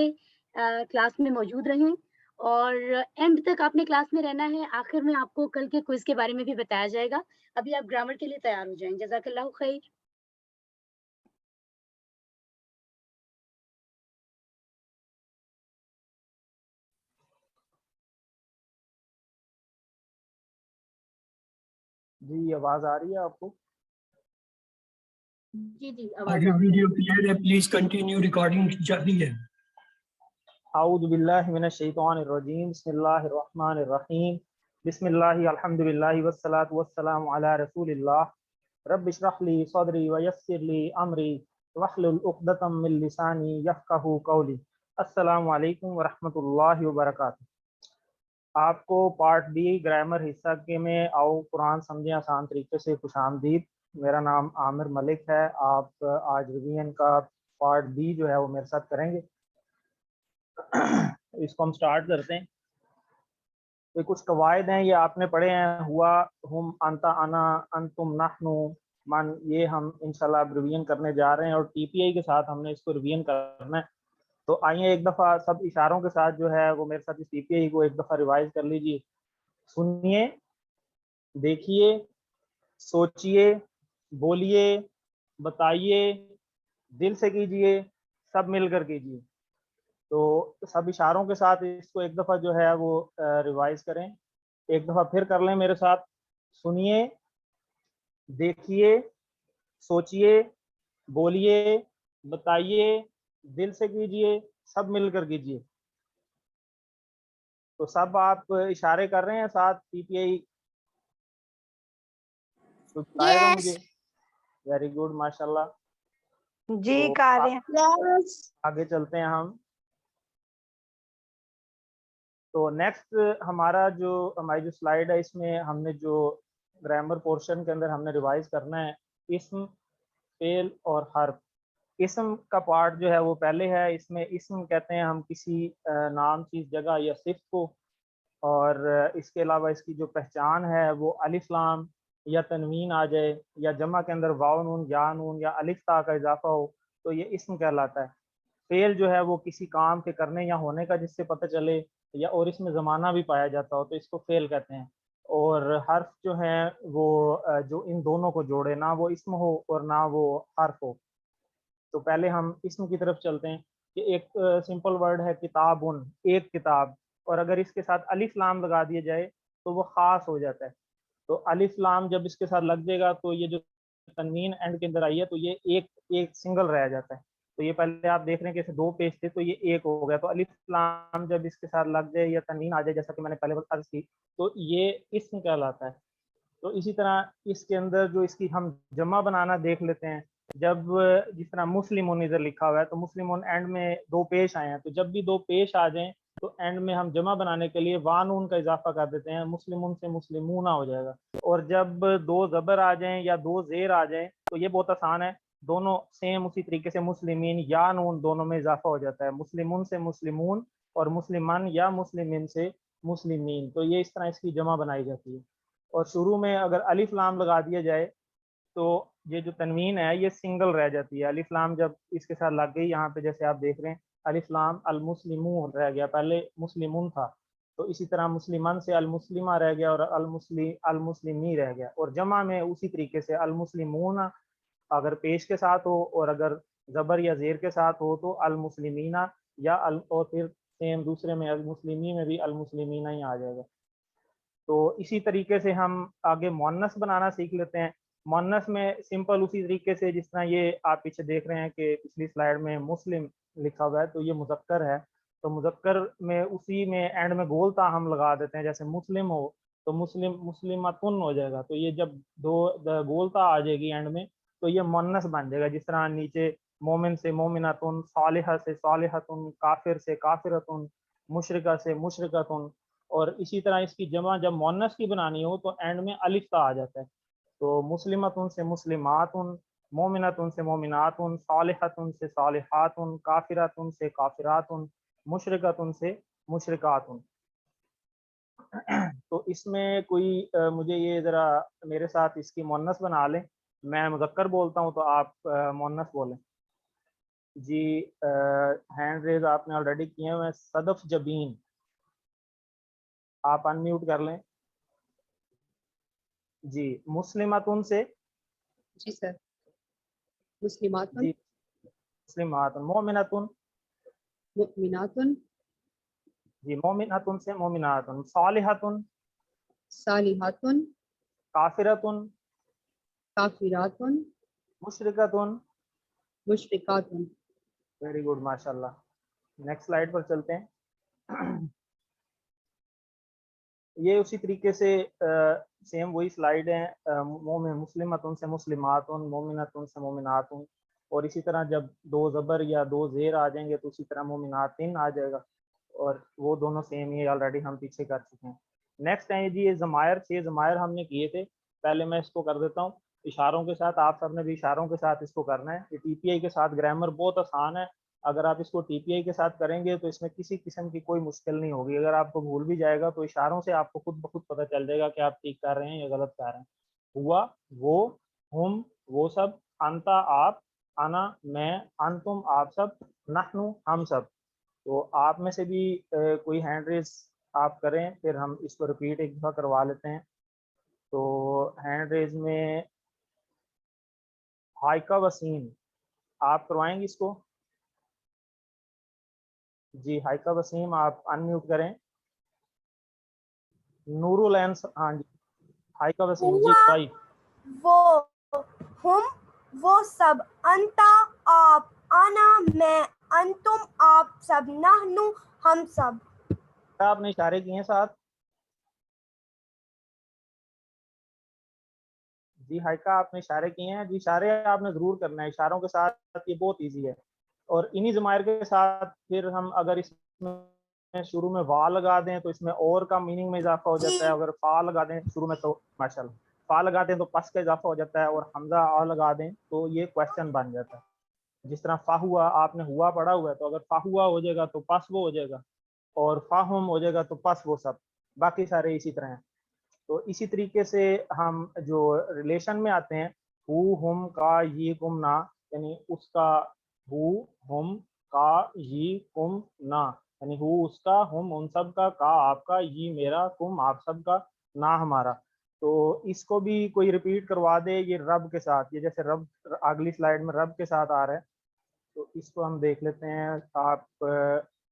क्लास में मौजूद रहें और एंड तक आपने क्लास में रहना है। आखिर में आपको कल के क्विज के बारे में भी बताया जाएगा। अभी आप ग्रामर के लिए तैयार हो जाएं। जज़ाकल्लाह खैर। जी आवाज आ रही है आपको? जी जी आवाज आगे वीडियो क्लियर है, प्लीज कंटिन्यू, रिकॉर्डिंग जारी है। आऊज़ु बिल्लाहि मिनश शैतानिर रजीम, बिस्मिल्लाहिर रहमानिर रहीम, बिस्मिल्लाहि अल्हम्दुलिल्लाहि वस्सलातु वस्सलामु अला रसूलिल्लाह, रब्बि इश्रह ली सदरी व यस्सिर ली अमरी वहलुल उक़दतम मिन लिसानी यफ़क़हू क़ौली। अस्सलामु अलैकुम व रहमतुल्लाहि व बरकातुहू। आपको पार्ट बी ग्रामर हिस्सा के में आओ कुरान समझें आसान तरीके से खुशामदीद। मेरा नाम आमिर मलिक है। आप आज रिवीजन का पार्ट बी जो है वो मेरे साथ करेंगे। इसको हम स्टार्ट करते हैं। ये कुछ कवायद हैं, ये आपने पढ़े हैं, हुआ, हुम, अंता, अना, अंतुम, नहनु, मन। ये हम इंशाल्लाह रिवीजन करने जा रहे हैं और टीपीआई के साथ हमने इसको रिवीजन करना है। तो आइए एक दफ़ा सब इशारों के साथ जो है वो मेरे साथ इस टीपीआई को एक दफ़ा रिवाइज कर लीजिए। सुनिए, देखिए, सोचिए, बोलिए, बताइए, दिल से कीजिए, सब मिलकर कीजिए। तो सब इशारों के साथ इसको एक दफ़ा जो है वो रिवाइज करें। एक दफ़ा फिर कर लें मेरे साथ। सुनिए, देखिए, सोचिए, बोलिए, बताइए, दिल से कीजिए, सब मिलकर कीजिए। तो सब आप इशारे कर रहे हैं साथ पीपीआई? तो बताएगा मुझे। वेरी गुड, माशाल्लाह। जी तो कर रहे हैं। आगे चलते हैं हम। तो नेक्स्ट हमारी जो स्लाइड है, इसमें हमने जो ग्रामर पोर्शन के अंदर हमने रिवाइज करना है इस्म, फेल और हर्फ। इस्म का पार्ट जो है वो पहले है। इसमें इस्म कहते हैं हम किसी नाम, चीज़, जगह या सिफ्त को, और इसके अलावा इसकी जो पहचान है वो अलिफ लाम या तनवीन आ जाए या जमा के अंदर वाव नून, या नून या अलिफ ता का इजाफा हो तो ये इस्म कहलाता है। फेल जो है वो किसी काम के करने या होने का जिससे पता चले या और इसमें ज़माना भी पाया जाता हो तो इसको फेल कहते हैं। और हर्फ जो है वो जो इन दोनों को जोड़े, ना वो इस्म हो और ना वो हर्फ हो। तो पहले हम इस्म की तरफ चलते हैं कि एक सिंपल वर्ड है किताबुन, एक किताब, और अगर इसके साथ अलिफ लाम लगा दिया जाए तो वो खास हो जाता है। तो अलिफ लाम जब इसके साथ लग जाएगा तो ये जो तनवीन एंड के अंदर आई है तो ये एक एक सिंगल रह जाता है। तो ये पहले आप देख रहे हैं कि दो पेज थे तो ये एक हो गया। तो अलिफ लाम जब इसके साथ लग जाए या तनवीन आ जाए, जैसा कि मैंने पहले अर्ज की, तो ये इस्म कहलाता है। तो इसी तरह इसके अंदर जो इसकी हम जमा बनाना देख लेते हैं। जब जिस तरह मुस्लिमों इधर लिखा हुआ है तो मुस्लिमों एंड में दो पेश आए हैं, तो जब भी दो पेश आ जाएं तो एंड में हम जमा बनाने के लिए वानून का इजाफा कर देते हैं, मुस्लिमुन से मुस्लिमूना हो जाएगा। और जब दो ज़बर आ जाएं या दो ज़ेर आ जाएं तो ये बहुत आसान है, दोनों सेम उसी तरीके से मुस्लिमीन या नून दोनों में इजाफा हो जाता है, मुस्लिमुन से मुस्लिमून और मुस्लिमान या मुस्लिमिन से मुस्लिमीन। तो ये इस तरह इसकी जमा बनाई जाती है। और शुरू में अगर अलिफ लाम लगा दिया जाए तो ये जो तनवीन है ये सिंगल रह जाती है। अलिफ लाम जब इसके साथ लग गई, यहाँ पे जैसे आप देख रहे हैं अलिफ लाम अल मुस्लिमून रह गया, पहले मुस्लिमुन था, तो इसी तरह मुस्लिमान से अल मुस्लिमा रह गया और अल मुस्लिमी रह गया। और जमा में उसी तरीके से अल मुस्लिमून अगर पेश के साथ हो और अगर ज़बर या ज़ेर के साथ हो तो अल मुस्लिमीना या और फिर सेम दूसरे में अल मुस्लिमी में भी अल मुस्लिमीना ही आ जाएगा। तो इसी तरीके से हम आगे मुअन्नस बनाना सीख लेते हैं। मुअन्नस में सिंपल उसी तरीके से जिस तरह ये आप पीछे देख रहे हैं कि पिछली स्लाइड में मुस्लिम लिखा हुआ है तो ये मुज़क्कर है, तो मुज़क्कर में उसी में एंड में गोलता हम लगा देते हैं, जैसे मुस्लिम हो तो मुस्लिम मुस्लिमतुन हो जाएगा। तो ये जब दो गोलता आ जाएगी एंड में तो ये मुअन्नस बन जाएगा। जिस तरह नीचे मोमिन से मोमिनतुन, सालिहा से सालिहतुन, काफिर से काफिरतुन, मुशरिका से मुशरिकतुन। और इसी तरह इसकी जमा जब मुअन्नस की बनानी हो तो एंड में अलिफ का आ जाता है, तो मुस्लिमतुन से मुस्लिमातुन, मोमिनतुन से मोमिनातुन, सालिहतुन से सालिहातुन, काफिरतुन से काफिरातुन, मुशरिकतुन से मुशरिकातुन। तो इसमें कोई मुझे ये ज़रा मेरे साथ इसकी मुअन्नस बना लें, मैं मुज़क्कर बोलता हूँ तो आप मुअन्नस बोलें। जी हैंड रेज आपने ऑलरेडी किए हुए हैं। सदफ जबीन, आप अनम्यूट कर लें। जी मुस्लिमतुन से, जी सर, मुस्लिमातुन, जी मुस्लिमातुन, मोमिनतुन, मुमिनातुन, जी मोमिनतुन से मोमिनातुन, सालिहतुन, सालिहातुन, काफिरतुन, काफिरातुन, मुशरिकतुन। मुशरिकातुन। वेरी गुड, माशाल्लाह। नेक्स्ट स्लाइड पर चलते हैं। ये उसी तरीके से सेम वही स्लाइड है, मुस्लिमतुन से मुस्लिमातुन, मोमिनतुन से मोमिनातुन। और इसी तरह जब दो ज़बर या दो ज़ेर आ जाएंगे तो उसी तरह मोमिनातिन आ जाएगा, और वो दोनों सेम ही ऑलरेडी हम पीछे कर चुके हैं। नेक्स्ट है जी ये ज़मायर। 6 ज़मायर हमने किए थे, पहले मैं इसको कर देता हूँ इशारों के साथ, आप सबने भी इशारों के साथ इसको करना है। ये टीपीआई के साथ ग्रामर बहुत आसान है, अगर आप इसको टीपीआई के साथ करेंगे तो इसमें किसी किस्म की कोई मुश्किल नहीं होगी। अगर आपको भूल भी जाएगा तो इशारों से आपको खुद ब खुद पता चल जाएगा कि आप ठीक कर रहे हैं या गलत कर रहे हैं। हुआ वो, हुम वो सब, अंता आप, आना मैं, अंतुम आप सब, नहनु हम सब। तो आप में से भी कोई हैंड रेज आप करें, फिर हम इसको रिपीट एक दफ़ा करवा लेते हैं। तो हैंड रेज में हाइका वसीम, आप करवाएंगे इसको? जी हाइका वसीम आप अनम्यूट करें। नूरुल ऐन, हाँ जी हाइका वसीम जी भाई। वो, हम वो सब, अंता आप, आना मैं, अंतुम आप सब, नहनु हम सब। आपने इशारे किए हैं साथ? जी हाइका आपने इशारे किए हैं? जी इशारे आपने ज़रूर करना है, इशारों के साथ ये बहुत इजी है। और इन्हीं ज़मायर के साथ फिर हम अगर इसमें शुरू में वा लगा दें तो इसमें और का मीनिंग में इजाफा हो जाता है। अगर फा लगा दें शुरू में तो माशाल्लाह, फा लगा दें तो पस का इजाफा हो जाता है, और हमजा आ लगा दें तो ये क्वेश्चन बन जाता है। जिस तरह फा हुआ, आपने हुआ पढ़ा हुआ है, तो अगर फा हुआ हो जाएगा तो पस वो हो जाएगा, और फाहुम हो जाएगा तो पस वो सब, बाकी सारे इसी तरह हैं। तो इसी तरीके से हम जो रिलेशन में आते हैं, हु हुम का ये कुम ना, यानी उसका हु हुम का ये कुम ना, यानी हु उसका, हुम उन सब का आपका, ये मेरा, कुम आप सब का, ना हमारा। तो इसको भी कोई रिपीट करवा दे ये रब के साथ, ये जैसे रब अगली स्लाइड में रब के साथ आ रहा है, तो इसको हम देख लेते हैं। आप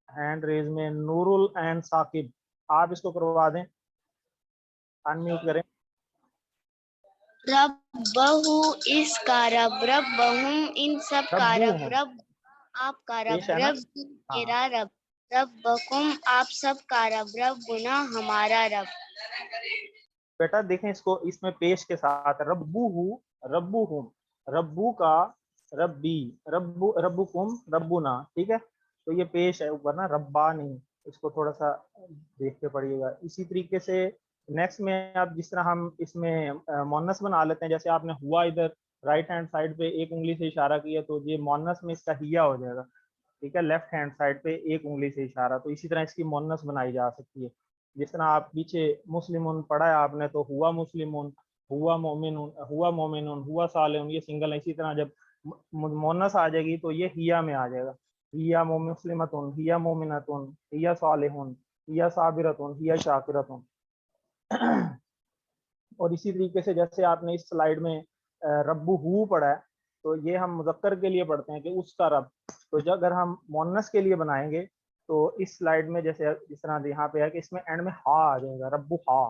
हैंड रेज में नूरुल एंड साकिब, आप इसको करवा दें, अनम्यूट करें। रब्बहु इसका रब, रब्बहुम इन सब का रब, रब आपका रब, पेश है ना? रब मेरा रब, रब्बकुम आप सब का रब, रब्बुना हमारा रब। बेटा देखें इसको, इसमें पेश के साथ रब्बुहु, रब्बुहुम, रब्बू का रब्बी, रब्बु रब्बुकुम रब्बुना, ठीक है। तो ये पेश है ऊपर ना, रब्बा नहीं, اس کو تھوڑا سا دیکھ کے پڑھیے گا. اسی طریقے سے نیکسٹ میں اب جس طرح ہم اس میں مونس بنا لیتے ہیں, جیسے آپ نے ہوا ادھر رائٹ ہینڈ سائڈ پہ ایک انگلی سے اشارہ کیا تو یہ مونس میں اس کا ہیا ہو جائے گا, ٹھیک ہے, لیفٹ ہینڈ سائڈ پہ ایک انگلی سے اشارہ. تو اسی طرح اس کی مونس بنائی جا سکتی ہے. جس طرح آپ پیچھے مسلمون پڑھا ہے آپ نے, تو ہوا مسلمون, ہوا مومنون, ہوا مومنون, ہوا صالحون, یہ سنگل ہے. اسی طرح جب مونس آ جائے گی تو یہ ہیا میں آ جائے گا, ہیا مسلمتون, ہیا مومنتون, ہیا صالحون, ہیا صابرتون, ہیا شاکرتون. اور اسی طریقے سے جیسے آپ نے اس سلائیڈ میں ربو ہو پڑھا ہے, تو یہ ہم مذکر کے لیے پڑھتے ہیں کہ اس کا رب. تو جب اگر ہم مونس کے لیے بنائیں گے تو اس سلائیڈ میں جیسے جس طرح یہاں پہ ہے کہ اس میں اینڈ میں ہا آ جائے گا, ربو ہا,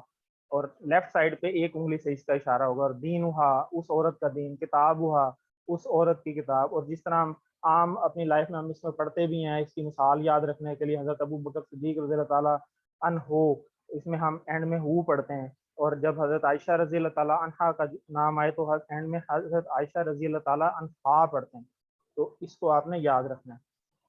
اور لیفٹ سائڈ پہ ایک انگلی سے اس کا اشارہ ہوگا, اور دین ہا, اس عورت کا دین, کتاب ہا, اس عورت کی کتاب. اور جس طرح ہم عام اپنی لائف میں ہم اس میں پڑھتے بھی ہیں, اس کی مثال یاد رکھنے کے لیے حضرت ابو بکر صدیق رضی اللہ تعالیٰ عنہ, اس میں ہم اینڈ میں ہو پڑھتے ہیں. اور جب حضرت عائشہ رضی اللہ تعالیٰ عنہا کا نام آئے تو اینڈ میں حضرت عائشہ رضی اللہ تعالیٰ عنہا پڑھتے ہیں. تو اس کو آپ نے یاد رکھنا ہے.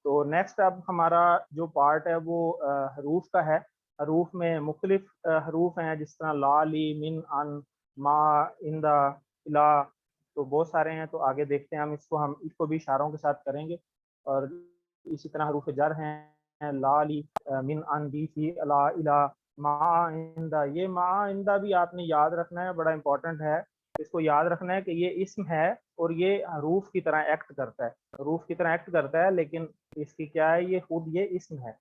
تو نیکسٹ اب ہمارا جو پارٹ ہے وہ حروف کا ہے. حروف میں مختلف حروف ہیں, جس طرح لا, لی, من, ان, ما, اندا, الا, تو بہت سارے ہیں. تو آگے دیکھتے ہیں ہم اس کو بھی اشاروں کے ساتھ کریں گے. اور اسی طرح حروف جر ہیں, لا, لی, من, ان, بی, فی, الا, الا, ما آئندہ. یہ ما آئندہ بھی آپ نے یاد رکھنا ہے, بڑا امپورٹنٹ ہے. اس کو یاد رکھنا ہے کہ یہ اسم ہے اور یہ حروف کی طرح ایکٹ کرتا ہے, حروف کی طرح ایکٹ کرتا ہے, لیکن اس کی کیا ہے, یہ خود یہ اسم ہے.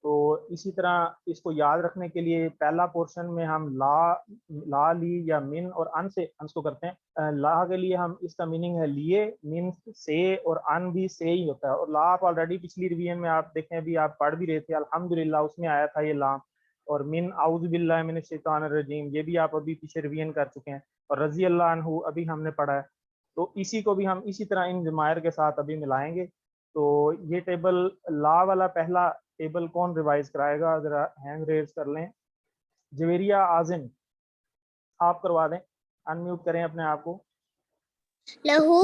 تو اسی طرح اس کو یاد رکھنے کے لیے پہلا پورشن میں ہم لا, لی یا من اور ان سے انس کو کرتے ہیں. لا کے لیے ہم اس کا میننگ ہے لیے, من سے, اور ان بھی سے ہی ہوتا ہے. اور لا آپ آلریڈی پچھلی ریویژن میں آپ دیکھیں بھی آپ پڑھ بھی رہے تھے الحمدللہ, اس میں آیا تھا یہ لام. اور من اعوذ باللہ من الشیطان الرجیم, یہ بھی آپ ابھی پیچھے ریویژن کر چکے ہیں. اور رضی اللہ عنہ ابھی ہم نے پڑھا ہے. تو اسی کو بھی ہم اسی طرح ان ضمائر کے ساتھ ابھی ملائیں گے. تو یہ ٹیبل لا والا پہلا ٹیبل کون ریوائز کرائے گا, ذرا ہینڈ ریز کر لیں. جویریہ اعظم آپ کروا دیں, ان میوٹ کریں اپنے آپ کو. لہو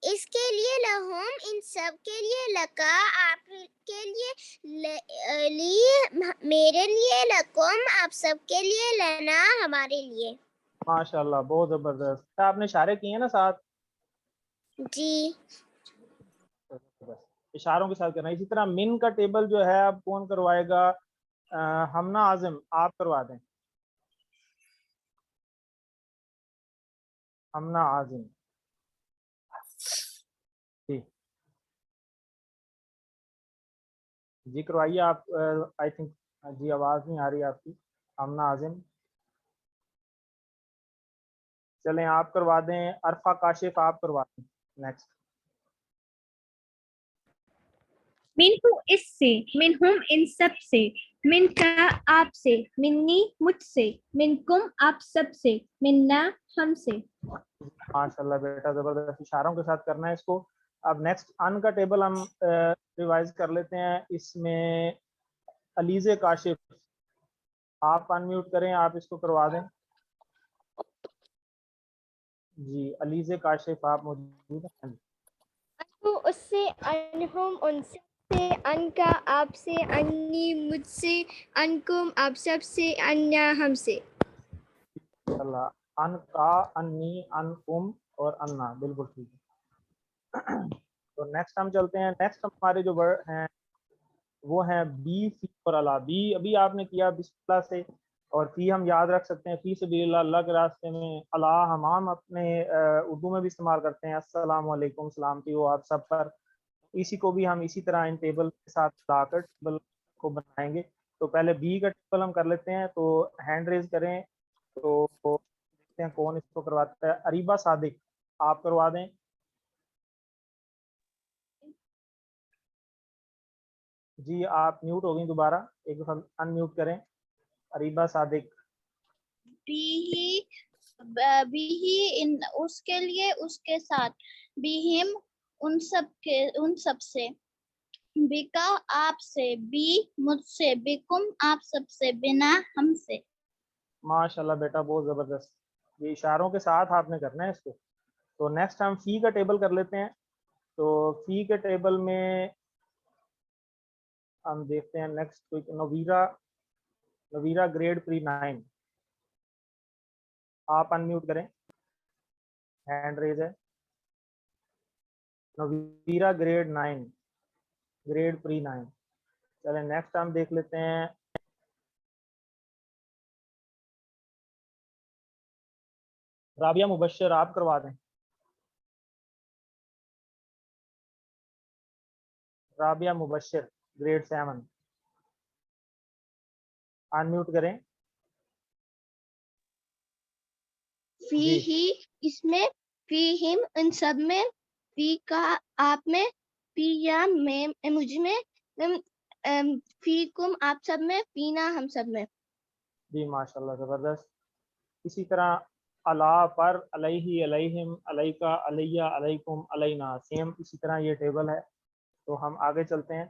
اس کے لیے, لہم ان سب کے لیے, لکا آپ کے لیے, لی میرے لیے, لکم آپ سب کے لیے, لنا ہمارے لیے. ماشاءاللہ, بہت زبردست. آپ نے اشارے کیے ہیں نا ساتھ؟ جی اشاروں کے ساتھ کرنا. اسی طرح من کا ٹیبل جو ہے اب کون کروائے گا, ہمنا اعظم آپ کروا دیں. ہمنا اعظم جی کروائیے آپ. آئی تھنک جی آواز نہیں آ رہی آپ کی. ہمنا اعظم چلیں آپ کروا دیں. عرفہ کاشف آپ کروا دیں. نیکسٹ. منہو اس سے, منہم ان سب سے, من کا آپ سے, منی مجھ سے, منکم آپ سب سے, منا ہم سے. ماشاءاللہ بیٹا زبردست, اشاروں کے ساتھ کرنا ہے اس کو. اب نیکسٹ ان کا ٹیبل ہم ریوائز کر لیتے ہیں. اس میں علیز کاشف آپ ان میوٹ کریں, آپ اس کو کروا دیں. جی علیز کاشف آپ موجود ہیں. اس سے, انہم ان سے, ان کا آپ سے, انی مجھ سے, انکم آپ سب سے, انا ہم سے. اللہ, ان کا, انی, انکم اور انا, بالکل ٹھیک ہے. تو نیکسٹ ہم چلتے ہیں. نیکسٹ ہمارے جو ورڈ ہیں وہ ہیں بی, فی اور اللہ. بی ابھی آپ نے کیا بسم اللہ سے, اور فی ہم یاد رکھ سکتے ہیں فی سبیل اللہ, اللہ کے راستے میں. اللہ ہم اپنے اردو میں بھی استعمال کرتے ہیں, السلام علیکم, سلامتی ہو آپ سب پر. اسی کو بھی ہم اسی طرح ان ٹیبل کے ساتھ لا کر ٹیبل کو بنائیں گے. تو پہلے بی کا ٹیبل ہم کر لیتے ہیں. تو ہینڈ ریز کریں, تو دیکھتے ہیں کون اس کو کرواتا ہے. اریبہ صادق آپ کروا دیں. جی آپ میوٹ ہو گئی دوبارہ, ایک دفعہ ان میوٹ کریں. اریبہ صادق. بھی ان اس کے لیے, اس کے ساتھ, بہم ان سب سے, بکا آپ سے, بی مجھ سے, بکم آپ سب سے, بنا ہم سے. ماشاءاللہ بیٹا بہت زبردست. یہ اشاروں کے ساتھ آپ نے کرنا ہے اس کو. تو نیکسٹ ہم فی کا ٹیبل کر لیتے ہیں. تو فی کے ٹیبل میں हम देखते हैं नेक्स्ट कोई नवीरा ग्रेड प्री 9, आप अनम्यूट करें, हैंड रेज है। Navira grade 9, grade pre 9। चले नेक्स्ट हम देख लेते हैं राबिया मुबश्शिर, आप करवा दें। राबिया मुबश्शिर ग्रेड 7, अनम्यूट करें। फी ही इसमें, फी हिम इन सब में, फी का आप में, फी या में मुझ में, फी कुम आप सब में, फीना हम सब में। जी माशाल्लाह, ज़बरदस्त। इसी तरह अला पर, अलैहि, अलैहिम, अलैका, अलैया, अलैकुम, अलैना, सेम इसी तरह ये टेबल है। तो हम आगे चलते हैं।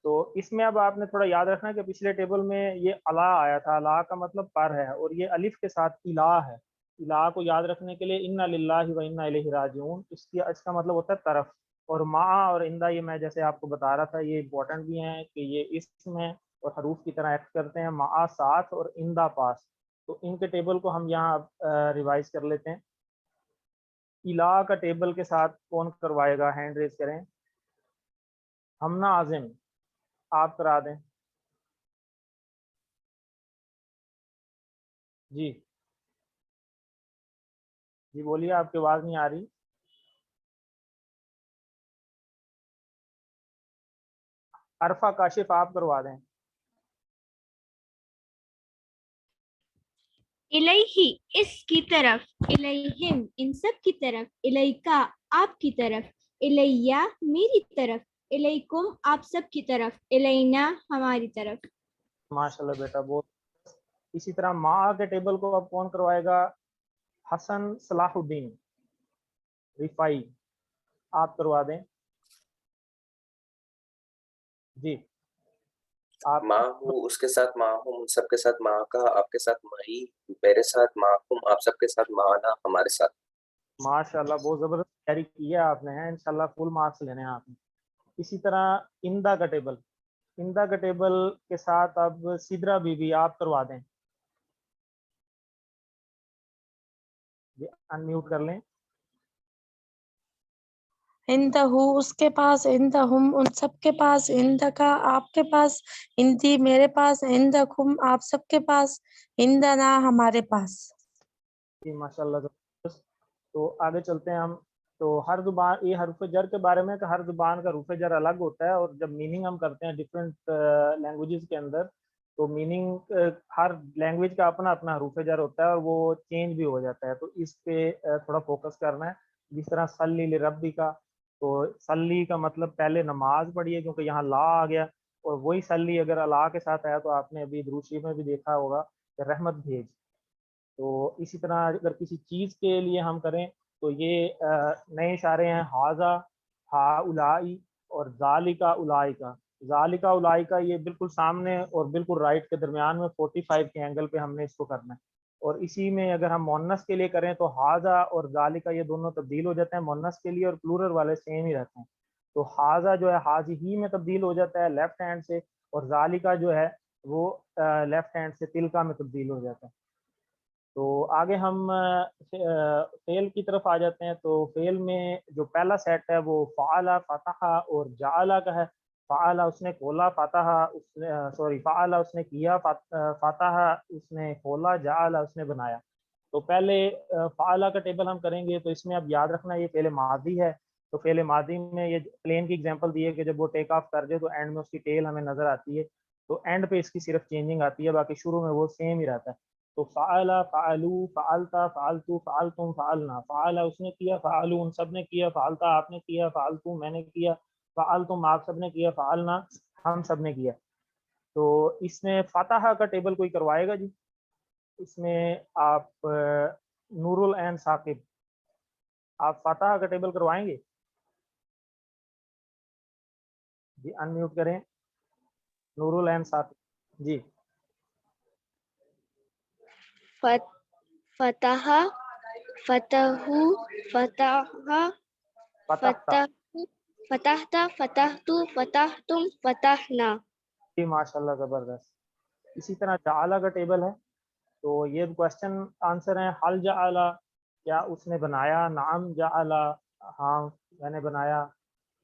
तो इसमें अब आपने थोड़ा याद रखना कि पिछले टेबल में ये अला आया था, अला का मतलब पर है, और ये अलिफ के साथ इला है। इला को याद रखने के लिए इन्ना लिल्लाहि व इन्ना इलैहि राजिऊन, इसका मतलब होता है तरफ। और मा और इंदा, ये मैं जैसे आपको बता रहा था, ये इंपॉर्टेंट भी हैं कि ये इसम है और हरूफ की तरह एक्ट करते हैं। मा साथ और इंदा पास, तो इनके टेबल को हम यहाँ रिवाइज कर लेते हैं। इला का टेबल के साथ कौन करवाएगा, हैंड रेज करें। हमना आजिम, आप करा दें। जी जी बोलिए, आपकी आवाज़ नहीं आ रही। अरफा काशिफ, आप करवा दें। इलैहि इसकी तरफ, इलैहिम इन सब की तरफ, इलैका आपकी तरफ, इलैया मेरी तरफ, इलैकुम आप सब की तरफ, इलैना हमारी तरफ। माशाल्लाह बेटा, बहुत। इसी तरह माँ के टेबल को अब कौन करवाएगा, हसन सलाहुद्दीन रिफाई, आप करवा दें। जी आप। माँ हूँ उसके साथ माँ हूँ, उन सबके साथ माँ का, आपके साथ माही, मेरे साथ माँ हूँ, आप सबके साथ माना, हमारे साथ। माशाल्लाह, बहुत ज़बरदस्त तैयारी की है आपने, है इंशाल्लाह फुल मार्क्स लेने हैं आपने। इसी तरह इंदा का टेबल, इंदा का टेबल के साथ अब सिदरा बीबी, आप करवा दें। अनम्यूट कर लें। इंदहू उसके पास, इंदहुम उन सब के पास, इंदका आपके पास, इंदी मेरे पास, इंदकुम आप सबके पास, इंदना हमारे पास। जी माशाल्लाह। तो आगे चलते हैं हम। तो हर जुबान, ये हरूफ जर के बारे में कि हर जुबान का रूफ जर अलग होता है, और जब मीनिंग हम करते हैं डिफरेंट लैंग्वेजेस के अंदर, तो मीनिंग हर लैंग्वेज का अपना अपना हरूफ जर होता है और वो चेंज भी हो जाता है। तो इस पे थोड़ा फोकस करना है। जिस तरह सल्ली लिरब्बी का, तो सल्ली का मतलब पहले नमाज पढ़िए, क्योंकि यहाँ ला आ गया, और वही सल्ली अगर अला के साथ आया तो आपने अभी दुरूद शरीफ में भी देखा होगा कि रहमत भेज। तो इसी तरह अगर किसी चीज़ के लिए हम करें तो ये नए इशारे हैं, हाजा, हा उलाई और जालिका उलाई का। जालिका उलाई का ये बिल्कुल सामने और बिल्कुल राइट के दरमियान में 45 के एंगल पे हमने इसको करना है। और इसी में अगर हम मोन्नस के लिए करें तो हाजा और जालिका ये दोनों तब्दील हो जाते हैं मोन्नस के लिए, और प्लूरल वाले सेम ही रहते हैं। तो हाजा जो है हाजी ही में तब्दील हो जाता है लेफ्ट हैंड से, और जालिका जो है वो लेफ्ट हैंड से तिलका में तब्दील हो जाता है। तो आगे हम फेल की तरफ आ जाते हैं। तो फेल में जो पहला सेट है वो फ़ाला, फ़तहा और जाअला का है। फ़ाला उसने खोला, फ़तहा उसने फ़ाला उसने किया, फ़तहा उसने खोला, जाअला उसने बनाया। तो पहले फ़ाला का टेबल हम करेंगे, तो इसमें अब याद रखना ये फेल मादी है। तो फेल मादी में ये प्लेन की एग्जांपल दी है कि जब वो टेक ऑफ कर दे तो एंड में उसकी टेल हमें नज़र आती है। तो एंड पे इसकी सिर्फ चेंजिंग आती है, बाकी शुरू में वो सेम ही रहता है। तो फ़ाला, फ़ालू, फ़ालता, फ़ालतू, फ़ालतुम, फ़ालना। फ़ाला उसने किया, फ़ालू उन सब ने किया, फ़ालता आपने किया, फ़ालतू मैंने किया, फ़ालतुम आप सब ने किया, फ़ालना हम सब ने किया। तो इसमें फ़तहा का टेबल कोई करवाएगा जी? इसमें आप नूरुल ऐन साकिब, आप फ़तहा का टेबल करवाएंगे जी? अनम्यूट करें नूरुल ऐन साकिब जी। फतहा, फतहू, फतहा, फतहता, फतहू, फतहता, फतहतू, फतहतुम, फतहना। جی माशाल्लाह ज़बरदस्त. इसी तरह जाला का टेबल है, तो ये क्वेश्चन आंसर है. हल जाला, क्या उसने बनाया? नाम जाला, हाँ मैंने बनाया.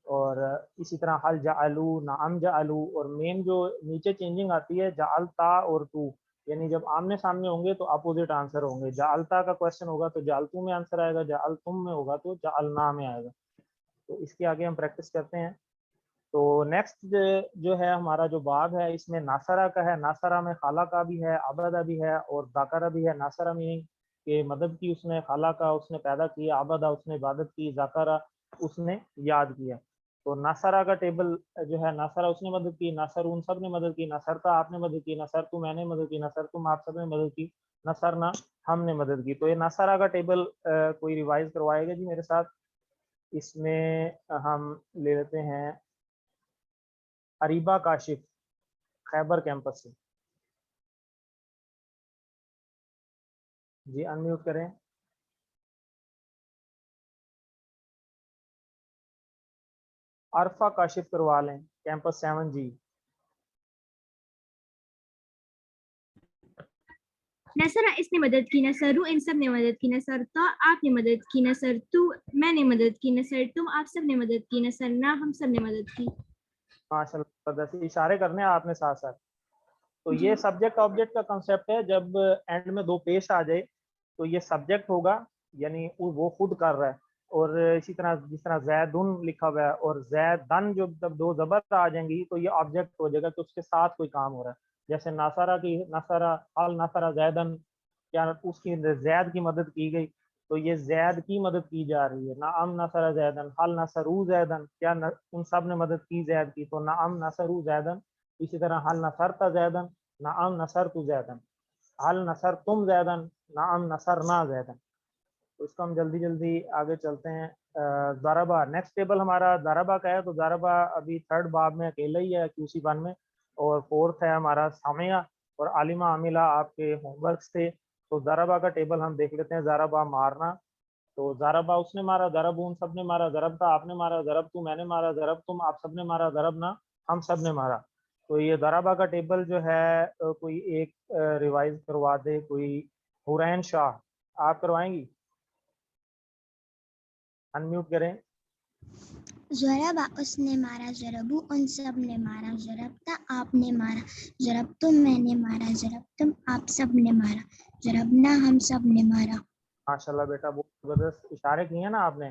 और इसी तरह हल जालू, नाम जालू. और मेन जो नीचे चेंजिंग आती है जालता और तू, यानी जब आमने सामने होंगे तो अपोजिट आंसर होंगे. जालता का क्वेश्चन होगा तो जालतू में आंसर आएगा, जाल तुम में होगा तो जालना में आएगा. तो इसके आगे हम प्रैक्टिस करते हैं. तो नेक्स्ट जो है हमारा जो बाब है इसमें नासरा का है. नासरा में खाला का भी है, आबदा भी है और जाकरा भी है. नासरा मीनिंग कि मदद की उसने, खाला का उसने पैदा किया, आबदा उसने इबादत की, जाकरा उसने याद किया. तो नासरा का टेबल जो है, नासरा उसने मदद की, नासर उन सब ने मदद की, नसरता आपने मदद की, नसर तू मैंने मदद की, नसर तुम आप सब ने मदद की, नसरना हमने मदद की. तो ये नासरा का टेबल कोई रिवाइज करवाएगा जी मेरे साथ. इसमें हम ले लेते हैं अरीबा काशिफ, खैबर कैंपस से. जी अनम्यूट करें. अरफा काशिफ करवा लें, कैंपस 7G. नसरा इसने मदद की, नसरू इन सब ने मदद की, नसरता आपने मदद की, नसरतु मैंने मदद की, नसर तुम आप सब ने मदद की, नसरना हम सब ने मदद की. माशाल्लाह, इशारे करने हैं आपने साथ साथ. तो ये सब्जेक्ट ऑब्जेक्ट का कंसेप्ट है. जब एंड में दो पेश आ जाए तो ये सब्जेक्ट होगा, यानी वो खुद कर रहा है. और इसी तरह जिस तरह जैदुन लिखा हुआ है और जैदन, जो जब दो जबर आ जाएंगी तो ये ऑब्जेक्ट हो जाएगा कि उसके साथ कोई काम हो रहा है. जैसे नासरा की, नसरा हल नसरा जैदन, क्या उसकी जैद की मदद की गई, तो ये जैद की मदद की जा रही है. नाम नसरा जैदन, हल नसरू जैदन, क्या उन सब ने मदद की जैद की, तो नाम नसरू जैदन. इसी तरह हल नसरता जैदन, नाम नसर तू जैदन, हल नसर तुम जैदन, नाम नसर ना जैदन. तो इसको हम जल्दी जल्दी आगे चलते हैं. ज़रबा नेक्स्ट टेबल हमारा ज़रबा का है. तो ज़रबा अभी थर्ड बाब में अकेला ही है QC1 में. और फोर्थ है हमारा सामिया और आलिमा आमिला आपके होमवर्क थे. तो ज़रबा का टेबल हम देख लेते हैं. ज़रबा मारना, तो ज़रबा उसने मारा, ज़रब उन सब ने मारा, ज़रबता आपने मारा, ज़रब तू मैंने मारा, ज़रब तुम आप सब ने मारा, ज़रबना हम सब ने मारा. तो ये ज़रबा का टेबल जो है कोई एक रिवाइज करवा दे. कोई हुरैन शाह, आप करवाएंगी? अनम्यूट करें. ज़रबा उसने मारा, ज़रबू उन सब ने मारा, ज़रबता आपने मारा, ज़रब तुम मैंने मारा, ज़रब तुम आप सब ने मारा, ज़रबना हम सब ने मारा. माशाल्लाह बेटा, बहुत जबरदस्त इशारे किए हैं ना आपने.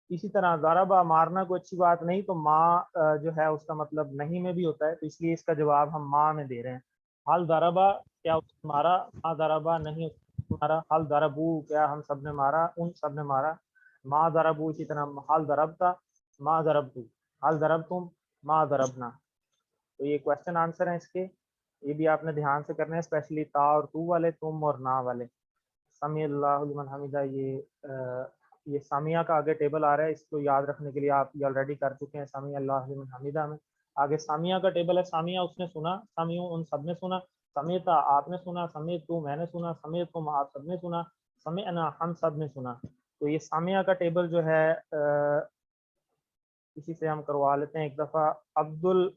इसी तरह ज़रबा मारना कोई अच्छी बात नहीं, तो माँ जो है उसका मतलब नहीं में भी होता है, तो इसलिए इसका जवाब हम माँ में दे रहे हैं. हल ज़रबा, क्या उसने मारा? माँ ज़रबा नहीं उसने मारा. हल ज़रबू, क्या हम सब ने मारा? उन सब ने मारा. माँ ज़रबू. इसी तरह हल ज़रबता, माँ ज़रबतू, हल ज़रबतुम, माँ ज़रबना. तो ये क्वेश्चन आंसर हैं इसके. ये भी आपने ध्यान से करने हैं, स्पेशली ता और तू वाले, तुम और ना वाले. समी अल्लाहु लिमन हमिदा, ये सामिया का आगे टेबल आ रहा है. इसको याद रखने के लिए आप ये ऑलरेडी कर चुके हैं समी अल्लाहु लिमन हमिदा में. आगे सामिया का टेबल है. सामिया उसने सुना, सामियों उन सब ने सुना, समेता आपने सुना, समेत तू मैंने सुना, समेत तुम आप सब ने सुना, समेअना हम सब ने सुना. तो ये सामिया का टेबल जो है इसी से हम करवा लेते हैं एक दफ़ा. अब्दुल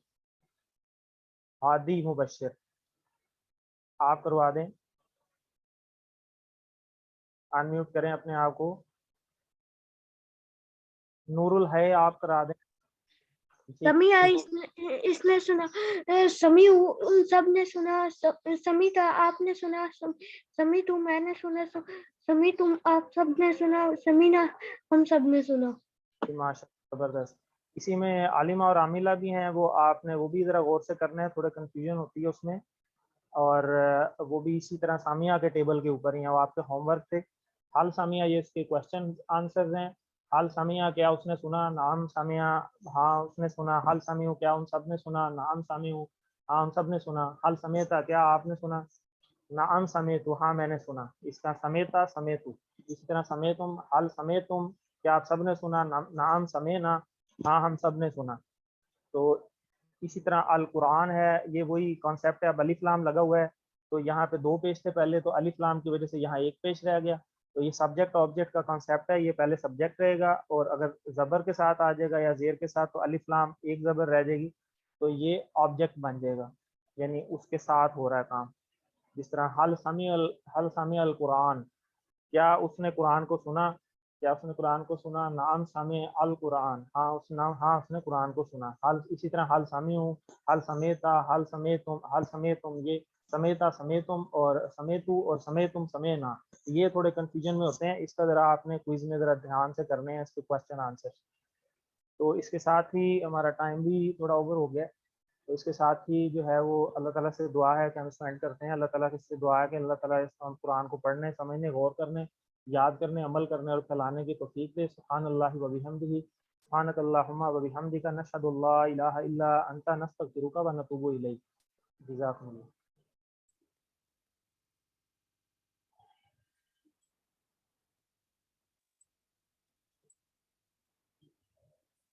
हादी मुबश्शिर, आप करवा दें. अनम्यूट करें अपने आप को. नूरुल है, आप करा दें. समिया इसने सुना, समी उन सब ने सुना, समीता आपने सुना, समी तुम मैंने सुना, समी तुम आप सब ने सुना, समीना हम सब ने सुना. माशाल्लाह जबरदस्त. इसी में आलिमा और आमिला भी हैं, वो आपने वो भी ज़रा गौर से करना है, थोड़ा कंफ्यूजन होती है उसमें. और वो भी इसी तरह सामिया के टेबल के ऊपर ही है, वो आपके होमवर्क थे. हाल सामिया, ये इसके क्वेश्चन आंसर्स हैं. हाल सामिया, क्या उसने सुना? नाम सामिया, हाँ उसने सुना. हाल सामियो, क्या उन सब ने सुना? नाम सामियो, हाँ उन सब ने सुना. हाल समेता, क्या आपने सुना? नाम समेतु, हाँ मैंने सुना. इसका समेता समेतु. इसी तरह समेतुम, हाल समेतुम, क्या आप सब ने सुना? नाम समेना, हाँ हम सब ने सुना. तो इसी तरह अल कुरान है, ये वही कॉन्सेप्ट है. अब अलिफ लाम लगा हुआ है, तो यहाँ पे दो पेज थे पहले, तो अलिफ लाम की वजह से यहाँ एक पेज रह गया. تو یہ سبجیکٹ آبجیکٹ کا کانسیپٹ ہے، یہ پہلے سبجیکٹ رہے گا، اور اگر زبر کے ساتھ آ جائے گا یا زیر کے ساتھ تو الف لام ایک زبر رہ جائے گی، تو یہ آبجیکٹ بن جائے گا، یعنی اس کے ساتھ ہو رہا ہے کام. جس طرح حل سمع القرآن، کیا اس نے قرآن کو سنا، کیا اس نے قرآن کو سنا. نعم سمع القرآن، ہاں اس نے قرآن کو سنا. حل اسی طرح حل سمعوا، حل سمیتا، حل سمیتم، یہ سمیتا سمیتم اور سمیتو اور سمیتم سمینا، یہ تھوڑے کنفیوژن میں ہوتے ہیں، اس کا ذرا آپ نے کوئز میں ذرا دھیان سے کرنے ہیں اس کے کوشچن آنسر. تو اس کے ساتھ ہی ہمارا ٹائم بھی تھوڑا اوور ہو گیا، تو اس کے ساتھ ہی جو ہے وہ اللہ تعالیٰ سے دعا ہے کہ ہم اس کو اینڈ کرتے ہیں. اللہ تعالیٰ سے دعا ہے کہ اللہ تعالیٰ اس قرآن کو پڑھنے، سمجھنے، غور کرنے، یاد کرنے، عمل کرنے اور پھیلانے کی توفیق دے. سبحان اللہ و بحمدہ، سبحانک اللہم و بحمدک، نشہد ان لا الہ الا انت، نستغفرک و نتوب الیک. جزاکم اللہ.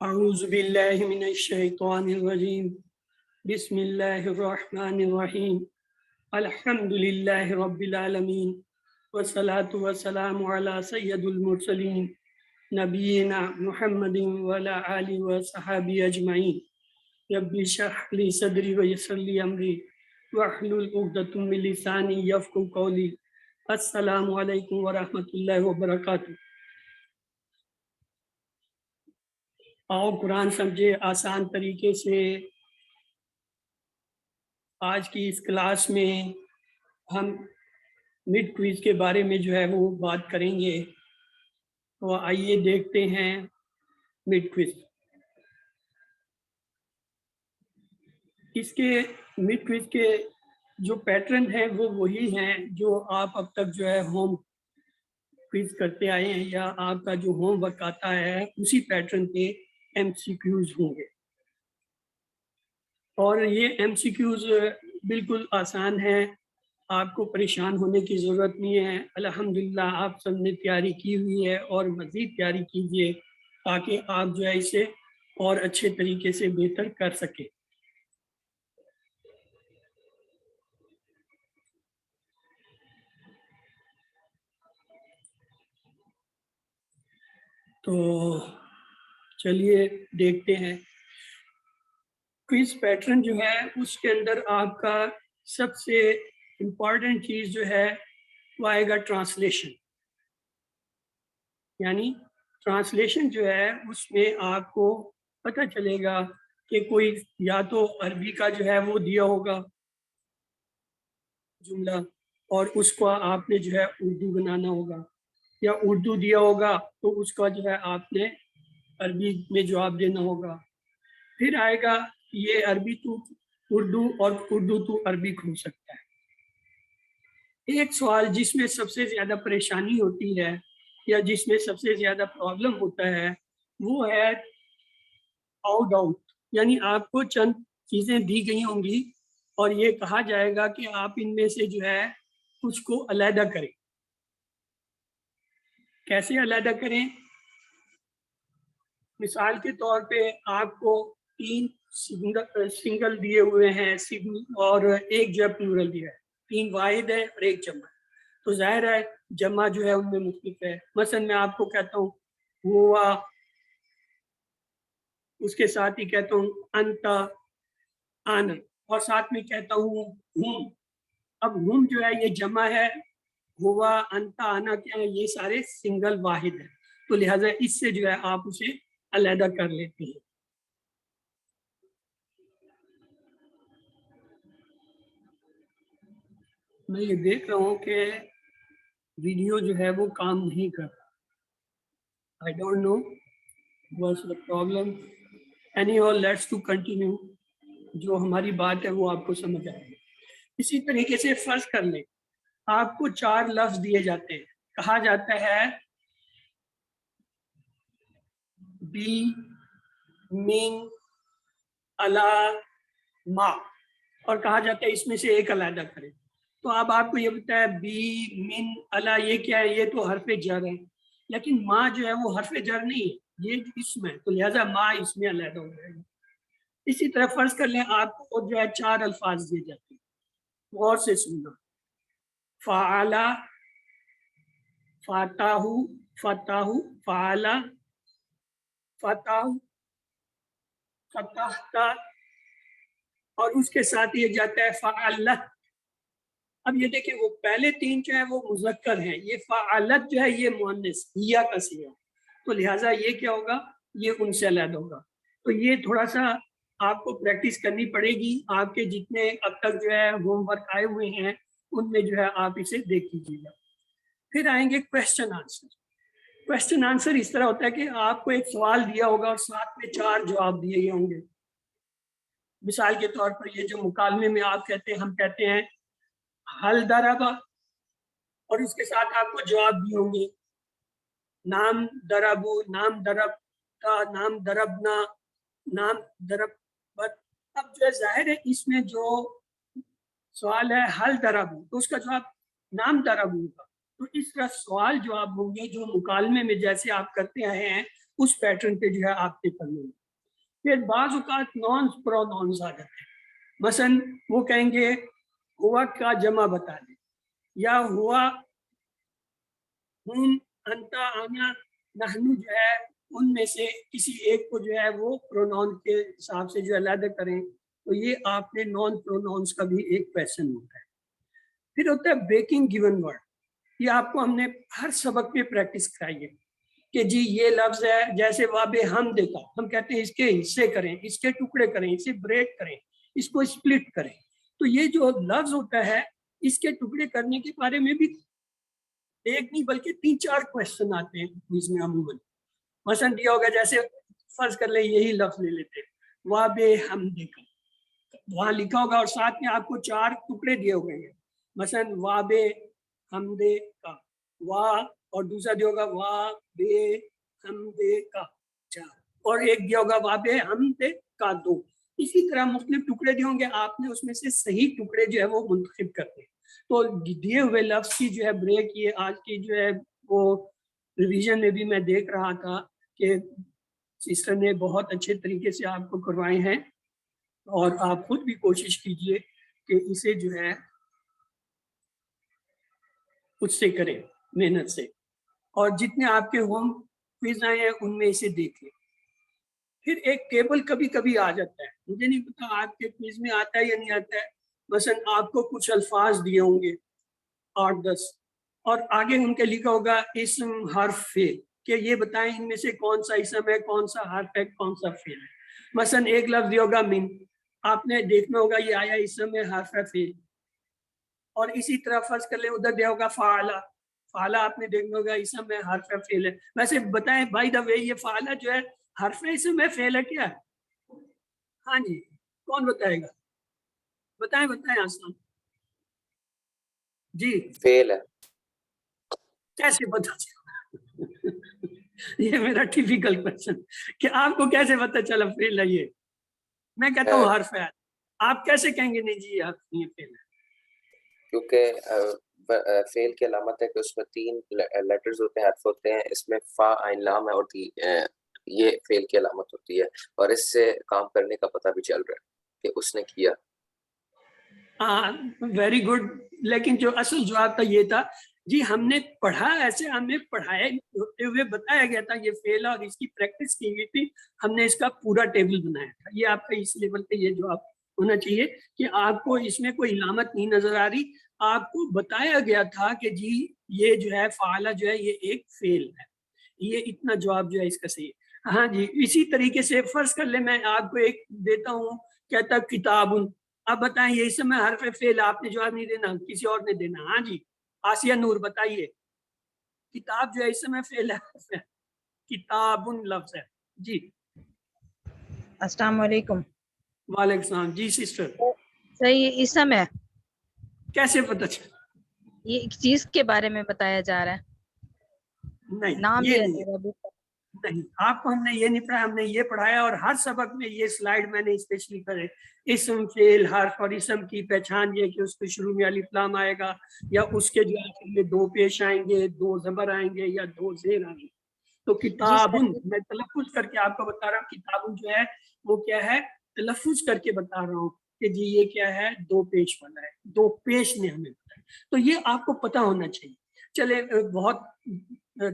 اعوذ باللہ من الشیطان الرجیم، بسم اللہ الرحمن الرحیم، الحمد للہ رب العالمین، والصلاة والسلام علی سید المرسلین، نبینا محمد وعلی آلہ وصحبہ اجمعین. رب اشرح لی صدری ویسر لی امری واحلل عقدۃ من لسانی یفقہوا قولی. السلام علیکم ورحمۃ اللہ وبرکاتہ. آؤ قرآن سمجھے آسان طریقے سے. آج کی اس کلاس میں ہم مڈ کوئز کے بارے میں جو ہے وہ بات کریں گے. تو آئیے دیکھتے ہیں مڈ کوئز. اس کے مڈ کوئز کے جو پیٹرن ہیں وہ وہی ہیں جو آپ اب تک جو ہے ہوم کوئز کرتے آئے ہیں، یا آپ کا جو ہوم ورک آتا ہے اسی پیٹرن پہ ایم سی کیوز ہوں گے. اور یہ ایم سی کیوز بالکل آسان ہے، آپ کو پریشان ہونے کی ضرورت نہیں ہے. الحمدللہ آپ سب نے تیاری کی ہوئی ہے اور مزید تیاری کیجیے تاکہ آپ جو ہے اسے اور اچھے طریقے سے بہتر کر سکیں. تو چلیے دیکھتے ہیں. کوئز پیٹرن جو ہے اس کے اندر آپ کا سب سے امپورٹنٹ چیز جو ہے وہ آئے گا ٹرانسلیشن. یعنی ٹرانسلیشن جو ہے اس میں آپ کو پتہ چلے گا کہ کوئی یا تو عربی کا جو ہے وہ دیا ہوگا جملہ اور اس کو آپ نے جو ہے اردو بنانا ہوگا، یا اردو دیا ہوگا تو اس کا جو ہے آپ نے عربی میں جواب دینا ہوگا. پھر آئے گا یہ عربی تو اردو اور اردو تو عربی ہو سکتا ہے. ایک سوال جس میں سب سے زیادہ پریشانی ہوتی ہے یا جس میں سب سے زیادہ پرابلم ہوتا ہے وہ ہے آؤٹ آؤٹ. یعنی آپ کو چند چیزیں دی گئی ہوں گی اور یہ کہا جائے گا کہ آپ ان میں سے جو ہے کچھ کو علیحدہ کریں. کیسے علیحدہ کریں؟ مثال کے طور پہ آپ کو 3 سنگل دیے ہوئے ہیں اور ایک جو ہے پلورل دیا ہے. 3 واحد ہے اور ایک جمع ہے، تو ظاہر ہے جمع جو ہے ان میں مختلف ہے. مثلا میں آپ کو کہتا ہوں ہوا، اس کے ساتھ ہی کہتا ہوں انتا، آنا، اور ساتھ میں کہتا ہوں ہم. اب ہم جو ہے یہ جمع ہے، ہوا، انتا، آنا کیا ہے؟ یہ سارے سنگل واحد ہیں، تو لہٰذا اس سے جو ہے آپ اسے علیحدہ کر لیتے ہیں. میں یہ دیکھ رہا ہوں کہ ویڈیو جو ہے وہ کام نہیں کر رہا. I don't know what's the problem. Anyhow, let's to continue. جو ہماری بات ہے وہ آپ کو سمجھ آئے گی. اسی طریقے سے فرض کر لیں آپ کو 4 لفظ دیے جاتے ہیں. کہا جاتا ہے بی، من، الا، ما، اور کہا جاتا ہے اس میں سے ایک علیحدہ کریں. تو اب آپ کو یہ بتایا بی، من، الا یہ کیا ہے؟ یہ تو حرف جر ہے، لیکن ما جو ہے وہ حرف جر نہیں ہے، یہ اسم ہے، تو لہٰذا ما اس میں علیحدہ ہو جائے گا. اسی طرح فرض کر لیں آپ کو جو ہے 4 الفاظ دیے جاتے ہیں. غور سے سننا. فعلا، फाताहु, फताहु, फाला, फताहु, फताहता, और उसके साथ ये जाता है फ़अला। अब ये देखिए वो पहले तीन जो है वो मुज़क्कर हैं, ये फ़अलत जो है ये मुअन्नस हिया का सिगा, तो लिहाजा ये क्या होगा, ये उनसे अलग होगा। तो ये थोड़ा सा आपको प्रैक्टिस करनी पड़ेगी। आपके जितने अब तक जो है होमवर्क आए हुए हैं उनमें जो है आप इसे देख लीजिएगा। फिर आएंगे क्वेश्चन आंसर। क्वेश्चन आंसर इस तरह होता है कि आपको एक सवाल दिया होगा और साथ में 4 जवाब दिए गए होंगे। मिसाल के तौर पर ये जो मुकालमे में आप कहते हैं, हम कहते हैं हल दरबा, और उसके साथ आपको जवाब दिए होंगे नाम दरबू, नाम दरब का, नाम दरबना, नाम दरबत। अब जो है जाहिर है इसमें जो सवाल है हल दरबू, तो उसका जवाब नाम दरबू का। तो इस तरह सवाल जवाब होंगे जो मुकालमे में जैसे आप करते आए हैं उस पैटर्न पे जो है आपके पढ़ने में। फिर बाज़ औक़ात नॉन प्रोनाउंस आ जाते हैं। मसलन वो कहेंगे हुआ का जमा बता दें, या हुआ, हुम, अंता, आना, नहनु जो है उनमें से किसी एक को जो है वो प्रोनाउन के हिसाब से जो अलग करें। तो ये आपने नॉन प्रोनाउंस का भी एक क्वेश्चन होता है। फिर होता है ब्रेकिंग गिवन वर्ड। ये आपको हमने हर सबक में प्रैक्टिस कराई है कि जी ये लफ्ज है, जैसे वाबे हम देखा, हम कहते हैं इसके हिस्से करें, इसके टुकड़े करें, इसे ब्रेक करें, इसको स्प्लिट करें। तो ये जो लफ्ज होता है इसके टुकड़े करने के बारे में भी एक नहीं बल्कि 3-4 क्वेश्चन आते हैं क्विज में अमूमन। मसलन दिया होगा, जैसे फर्ज कर ले यही लफ्ज ले लेते हैं वाबे हम देखा, वहां लिखा होगा और साथ में आपको 4 टुकड़े दिए हुए हैं। मसलन वाबे हमदे का वा, और दूसरा दिया होगा वा बे हमदे का 4, और एक दिया होगा वाबे हमदे का 2। इसी तरह मुख्तलिफ टुकड़े दिए होंगे, आपने उसमें से सही टुकड़े जो है वो मुंतखब करते हैं। तो दिए हुए लफ्ज की जो है ब्रेक, ये आज की जो है वो रिवीजन में भी मैं देख रहा था कि सिस्टर ने बहुत अच्छे तरीके से आपको करवाए हैं, और आप खुद भी कोशिश कीजिए कि इसे जो है उससे करें मेहनत से, और जितने आपके होम क्विज आए हैं उनमें इसे देखें। फिर एक टेबल कभी कभी आ जाता है, मुझे नहीं पता आपके क्विज में आता है या नहीं आता है। मसलन आपको कुछ अल्फाज दिए होंगे 8-10, और आगे उनके लिखा होगा इस्म हर्फ फेल, कि ये बताएं इनमें से कौन सा इस्म है, कौन सा हर्फ है, कौन सा फेल है। मसलन एक लफ्ज दिया होगा मिन, आपने देखना होगा ये आया इस्म है, हर्फ है, फेल। और इसी तरह फर्ज कर ले उधर दिया होगा फाला, फाला आपने देखना होगा इस्म है, हर्फ है, फेल है। वैसे बताएं बाय द वे ये फाला जो है हर्फ है, इस्म है, फेल है, क्या है? हाँ जी, कौन बताएगा? बताएं बताएं आसान जी। फेल है। कैसे पता चला? ये मेरा टिपिकल क्वेश्चन कि आपको कैसे पता चला फेल है? ये मैं कहता हूँ हर्फ है, आप कैसे कहेंगे नहीं जी हर्फ नहीं फेल है? क्योंकि फेल की अलामत है कि उसमें 3 लेटर्स होते हैं, हर्फ होते हैं, इसमें फा आइन लाम है, और ये फेल की अलामत होती है, और इससे काम करने का पता भी चल रहा है कि उसने किया। Very good. लेकिन जो असल जवाब था ये था जी, हमने पढ़ा ऐसे, हमें पढ़ाया होते हुए बताया गया था ये फेल है, और इसकी प्रैक्टिस की गई थी, हमने इसका पूरा टेबल बनाया था। ये आपका इस लेवल पे ये जवाब होना चाहिए कि आपको इसमें कोई इलामत नहीं नजर आ रही, आपको बताया गया था कि जी ये जो है फाला जो है ये एक फेल है। ये इतना जवाब जो है इसका सही है। हाँ जी, इसी तरीके से फर्ज कर ले मैं आपको एक देता हूँ, कहता किताबुन, अब बताएं ये समय हर्फ फेल, आपने जवाब नहीं देना, किसी और ने देना। हाँ जी, आसिया नूर बताइए, किताब जो है इस समय फेल है, किताबुन लफ्ज है जी। अस्सलाम वालेकुम। वालेकुम सलाम जी सिस्टर। सही इस समय कैसे पता चला? ये एक चीज के बारे में बताया जा रहा है। नहीं नाम ये नहीं, आपको हमने ये नहीं पढ़ाया, हमने ये पढ़ाया, और हर सबक में ये स्लाइड मैंने स्पेशली करे, इस्म फेल हर्फ और इस्म की पहचान ये कि उसके शुरू में अलिफ लाम आएगा, या उसके जो आखिर में 2 पेश आएंगे, 2 ज़बर आएंगे, या 2 ज़ेर आएंगे। तो किताबुन मैं तलफ़ुज़ करके आपको बता रहा हूँ, किताबुन जो है वो क्या है, तलफ़ुज़ करके बता रहा हूँ कि जी ये क्या है, 2 पेश वाला है, 2 पेश ने हमें बताया। तो ये आपको पता होना चाहिए। چلے بہت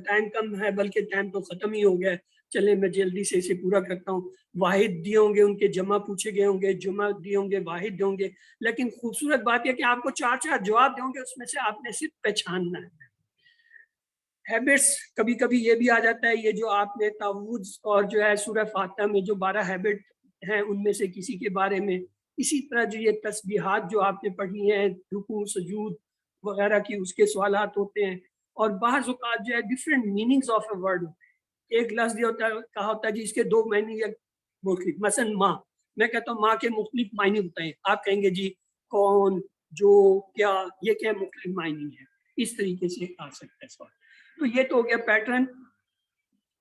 ٹائم کم ہے، بلکہ ٹائم تو ختم ہی ہو گیا ہے، چلے میں جلدی سے اسے پورا کرتا ہوں. واحد دیے ہوں گے، ان کے جمع پوچھے گئے ہوں گے، جمع دیے ہوں گے، واحد ہوں گے، لیکن خوبصورت بات یہ کہ آپ کو 4 جواب دیں گے، اس میں سے آپ نے صرف پہچاننا ہے. ہیبٹس کبھی کبھی یہ بھی آ جاتا ہے، یہ جو آپ نے تعوذ اور جو ہے سورہ فاتحہ میں جو 12 ہیبٹ ہیں ان میں سے کسی کے بارے میں، اسی طرح جو یہ تسبیحات جو آپ نے پڑھی ہیں، رکوع سجود وغیرہ کی، اس کے سوالات ہوتے ہیں. اور بعض اوقات جو ہے different meanings of a word ہوتے ہیں. ایک لفظ یہ ہوتا ہے، کہا ہوتا ہے جی اس کے 2 معنی یا مختلف، مثلا ماں، میں کہتا ہوں ماں کے مختلف معنی بتائیں، آپ کہیں گے جی کون، جو، کیا، یہ کیا مختلف معنی ہے. اس طریقے سے آ سکتا ہے سوال. تو یہ تو ہو گیا پیٹرن.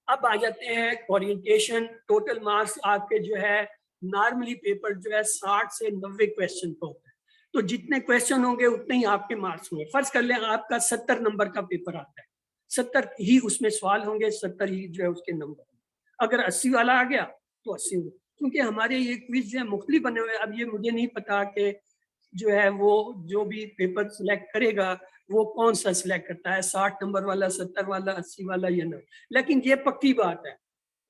اب آ جاتے ہیں اورینٹیشن. ٹوٹل مارکس آپ کے جو ہے نارملی پیپر جو ہے 60 سے 90 کویسچن کا ہوتا ہے، تو جتنے کویسچن ہوں گے اتنے ہی آپ کے مارکس ہوں گے. فرض کر لیں آپ کا 70 نمبر کا پیپر آتا ہے، 70 ہی اس میں سوال ہوں گے، 70 ہی جو ہے اس کے نمبر ہوں گے. اگر 80 والا آ گیا تو 80 ہوں گے، کیونکہ ہمارے یہ کوئز جو ہے مختلف بنے ہوئے. اب یہ مجھے نہیں پتا کہ جو ہے وہ جو بھی پیپر سلیکٹ کرے گا وہ کون سا سلیکٹ کرتا ہے، 60 نمبر والا، 70 والا، 80 والا یا نہ. لیکن یہ پکی بات ہے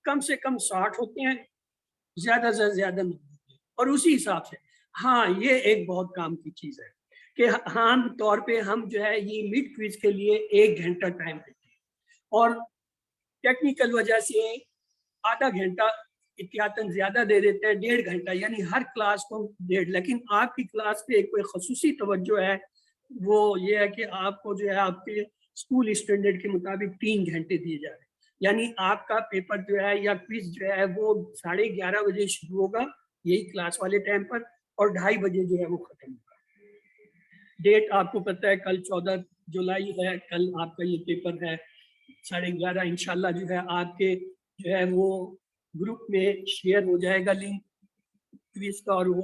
کم سے کم 60 ہوتے ہیں، زیادہ سے زیادہ نہیں ہوتے ہیں. اور اسی حساب سے ہاں یہ ایک بہت کام کی چیز ہے کہ عام طور پہ ہم جو ہے یہ مڈ کوئز کے لیے 1 گھنٹہ ٹائم دیتے ہیں، اور ٹیکنیکل وجہ سے آدھا گھنٹہ احتیاطاً زیادہ دے دیتے ہیں، 1.5 گھنٹہ، یعنی ہر کلاس کو 1.5. لیکن آپ کی کلاس پہ ایک کوئی خصوصی توجہ ہے، وہ یہ ہے کہ آپ کو جو ہے آپ کے اسکول اسٹینڈرڈ کے مطابق 3 گھنٹے دیے جا رہے ہیں. یعنی آپ کا پیپر جو ہے یا کوئز جو ہے وہ 11:30 بجے شروع ہوگا یہی کلاس والے ٹائم پر، اور 2:30 بجے جو ہے وہ ختم ہوگا. ڈیٹ آپ کو پتہ ہے کل 14 جولائی ہے، کل آپ کا یہ پیپر ہے 11:30. انشاءاللہ جو ہے آپ کے جو ہے وہ گروپ میں شیئر ہو جائے گا لنک کوئز کا، اور وہ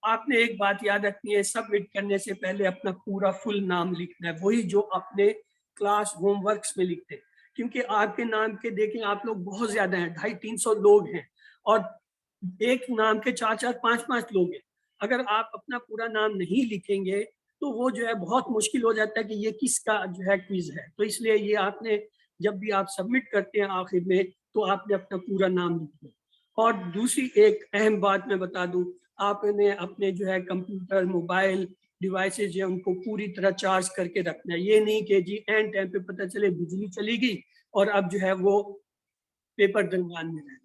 آپ نے ایک بات یاد رکھنی ہے، سبمٹ کرنے سے پہلے اپنا پورا فل نام لکھنا ہے، وہی جو اپنے کلاس ہوم ورکس میں لکھتے ہیں. کیونکہ آپ کے نام کے دیکھیں آپ لوگ بہت زیادہ ہیں، 250-300 لوگ ہیں، اور ایک نام کے 4-4 5-5 لوگ ہیں. اگر آپ اپنا پورا نام نہیں لکھیں گے تو وہ جو ہے بہت مشکل ہو جاتا ہے کہ یہ کس کا جو ہے کوئز ہے. تو اس لیے یہ آپ نے جب بھی آپ سبمٹ کرتے ہیں آخر میں تو آپ نے اپنا پورا نام لکھنا. اور دوسری ایک اہم بات میں بتا دوں، آپ نے اپنے جو ہے کمپیوٹر، موبائل ڈیوائسز جو ہیں ان کو پوری طرح چارج کر کے رکھنا ہے. یہ نہیں کہ جی اینڈ ٹائم پہ پتہ چلے بجلی چلی گئی اور اب جو ہے وہ پیپر درمیان میں رہ گئی.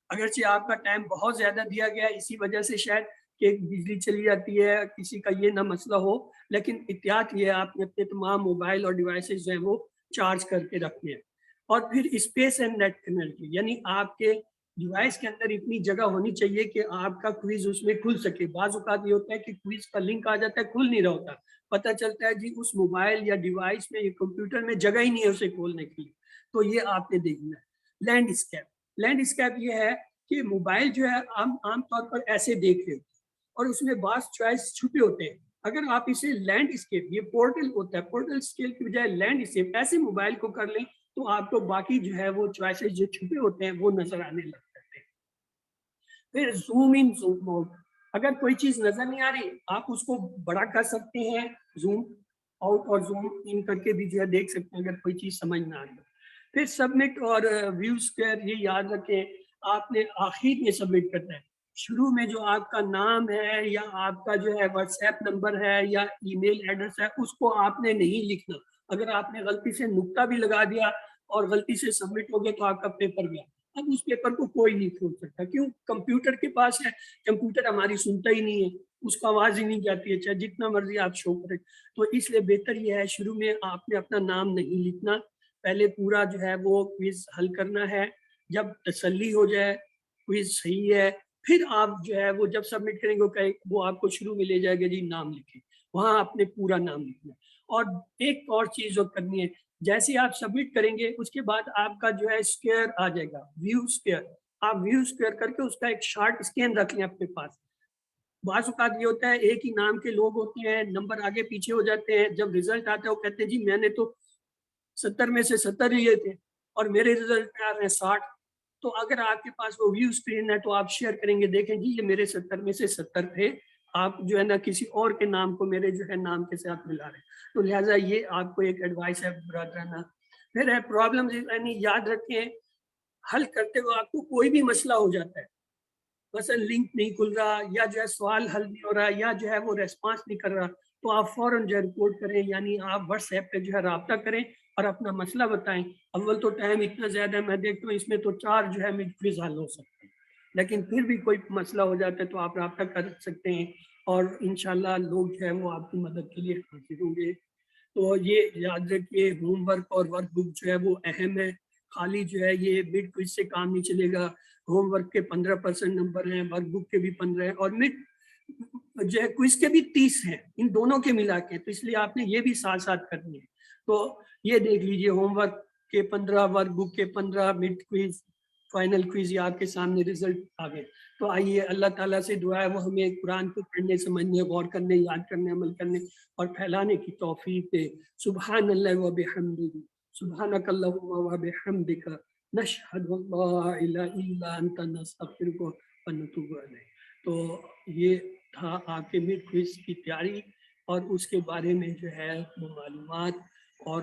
اگرچہ آپ کا ٹائم بہت زیادہ دیا گیا ہے، اسی وجہ سے شاید کہ بجلی چلی جاتی ہے، کسی کا یہ نہ مسئلہ ہو، لیکن احتیاط یہ ہے آپ نے اپنے تمام موبائل اور ڈیوائسز جو ہیں وہ چارج کر کے رکھنے ہیں. اور پھر اسپیس اینڈ نیٹ کنیکٹیوٹی، یعنی آپ کے ڈیوائس کے اندر اتنی جگہ ہونی چاہیے کہ آپ کا کوئز اس میں کھل سکے. بعض اوقات یہ ہوتا ہے کہ کوئز کا لنک آ جاتا ہے، کھل نہیں رہا ہوتا، پتہ چلتا ہے جی اس موبائل یا ڈیوائس میں یا کمپیوٹر میں جگہ ہی نہیں ہے اسے کھولنے کی. تو یہ آپ نے دیکھنا ہے. لینڈ اسکیپ، لینڈ اسکیپ یہ ہے کہ موبائل جو ہے عام طور پر ایسے دیکھ رہے ہوتے ہیں اور اس میں بعض چوائس چھپے ہوتے ہیں. اگر آپ اسے لینڈ اسکیپ، یہ پورٹل ہوتا ہے، پورٹل اسکیپ کی بجائے لینڈ اسکیپ ایسے موبائل کو کر لیں تو آپ کو باقی جو ہے وہ چوائسز جو چھپے ہوتے ہیں وہ نظر آنے لگ جاتے ہیں. پھر زوم ان زوم آؤٹ، اگر کوئی چیز نظر نہیں آ رہی آپ اس کو بڑا کر سکتے ہیں، زوم آؤٹ اور زوم ان کر کے بھی جو ہے دیکھ سکتے ہیں اگر کوئی چیز سمجھ نہ آ رہی. پھر سبمٹ اور ویو اسکوائر، یہ یاد رکھیں آپ نے آخر میں سبمٹ کرنا ہے. شروع میں جو آپ کا نام ہے یا آپ کا جو ہے واٹس ایپ نمبر ہے یا ای میل ایڈریس ہے اس کو آپ نے نہیں لکھنا. اگر آپ نے غلطی سے نقطہ بھی لگا دیا اور غلطی سے سبمٹ ہو گیا تو آپ کا پیپر گیا. اب اس پیپر کو کوئی نہیں کھول سکتا، کیوں؟ کمپیوٹر کے پاس ہے، کمپیوٹر ہماری سنتا ہی نہیں ہے، اس کو آواز ہی نہیں جاتی ہے چاہے جتنا مرضی آپ شو کریں. تو اس لیے بہتر یہ ہے شروع میں آپ نے اپنا نام نہیں لکھنا، پہلے پورا جو ہے وہ کوئز حل کرنا ہے. جب تسلی ہو جائے کوئز صحیح ہے پھر آپ جو ہے وہ جب سبمٹ کریں گے وہ آپ کو شروع میں لے جائے گا جی نام لکھیں، وہاں آپ نے پورا نام لکھنا. اور ایک اور چیز جو کرنی ہے، جیسے آپ سبمٹ کریں گے اس کے بعد آپ کا جو ہے اسکوئر آ جائے گا، ویو اسکوئر. آپ ویو اسکوئر کر کے اس کا ایک شارٹ اسکین رکھ لیں اپنے پاس. بعض اوقات یہ ہوتا ہے ایک ہی نام کے لوگ ہوتے ہیں، نمبر آگے پیچھے ہو جاتے ہیں، جب رزلٹ آتا ہے وہ کہتے ہیں جی میں نے تو 70 میں سے 70 لیے تھے اور میرے رزلٹ آ رہے ہیں 60. تو اگر آپ کے پاس وہ ویو اسکرین ہے تو آپ شیئر کریں گے، دیکھیں جی یہ میرے 70 میں سے 70 تھے، آپ جو ہے نا کسی اور کے نام کو میرے جو ہے نام کے ساتھ ملا رہے ہیں. تو لہٰذا یہ آپ کو ایک ایڈوائس ہے برادرانہ. پھر ہے پرابلم، یعنی یاد رکھیں حل کرتے ہوئے آپ کو کوئی بھی مسئلہ ہو جاتا ہے، مثلا لنک نہیں کھل رہا یا جو ہے سوال حل نہیں ہو رہا یا جو ہے وہ ریسپانس نہیں کر رہا، تو آپ فوراً جو ہے رپورٹ کریں، یعنی آپ واٹس ایپ پہ جو ہے رابطہ کریں اور اپنا مسئلہ بتائیں. اول تو ٹائم اتنا زیادہ ہے، میں دیکھتا ہوں اس میں تو 4 جو ہے مڈ کوئز حل ہو سکتے ہیں، لیکن پھر بھی کوئی مسئلہ ہو جاتا ہے تو آپ رابطہ کر سکتے ہیں اور انشاءاللہ لوگ جو ہے وہ آپ کی مدد کے لیے حاضر ہوں گے. تو یہ یاد رکھیے ہوم ورک اور ورک بک جو ہے وہ اہم ہے. خالی جو ہے یہ مڈ کوئز سے کام نہیں چلے گا. ہوم ورک کے 15% نمبر ہیں، ورک بک کے بھی 15 ہیں، اور مڈ جو ہے کوئز کے بھی 30 ہیں، ان دونوں کے ملا کے. تو اس لیے آپ نے یہ بھی ساتھ ساتھ کرنی ہے. تو یہ دیکھ لیجئے ہوم ورک کے 15، ورک بک کے 15، مڈ کوئز، فائنل کوئز، یہ آپ کے سامنے رزلٹ آ گئے. تو آئیے اللہ تعالیٰ سے دعا ہے وہ ہمیں قرآن کو پڑھنے، سمجھنے، غور کرنے، یاد کرنے، عمل کرنے اور پھیلانے کی توفیق دے. سبحان اللہ و بحمدہ، سبحانک اللہم و بحمدک، نشہد ان لا الہ الا انت، نستغفرک و نتوب الیک. تو یہ تھا آپ کے مڈ کوئز کی تیاری اور اس کے بارے میں جو ہے وہ معلومات اور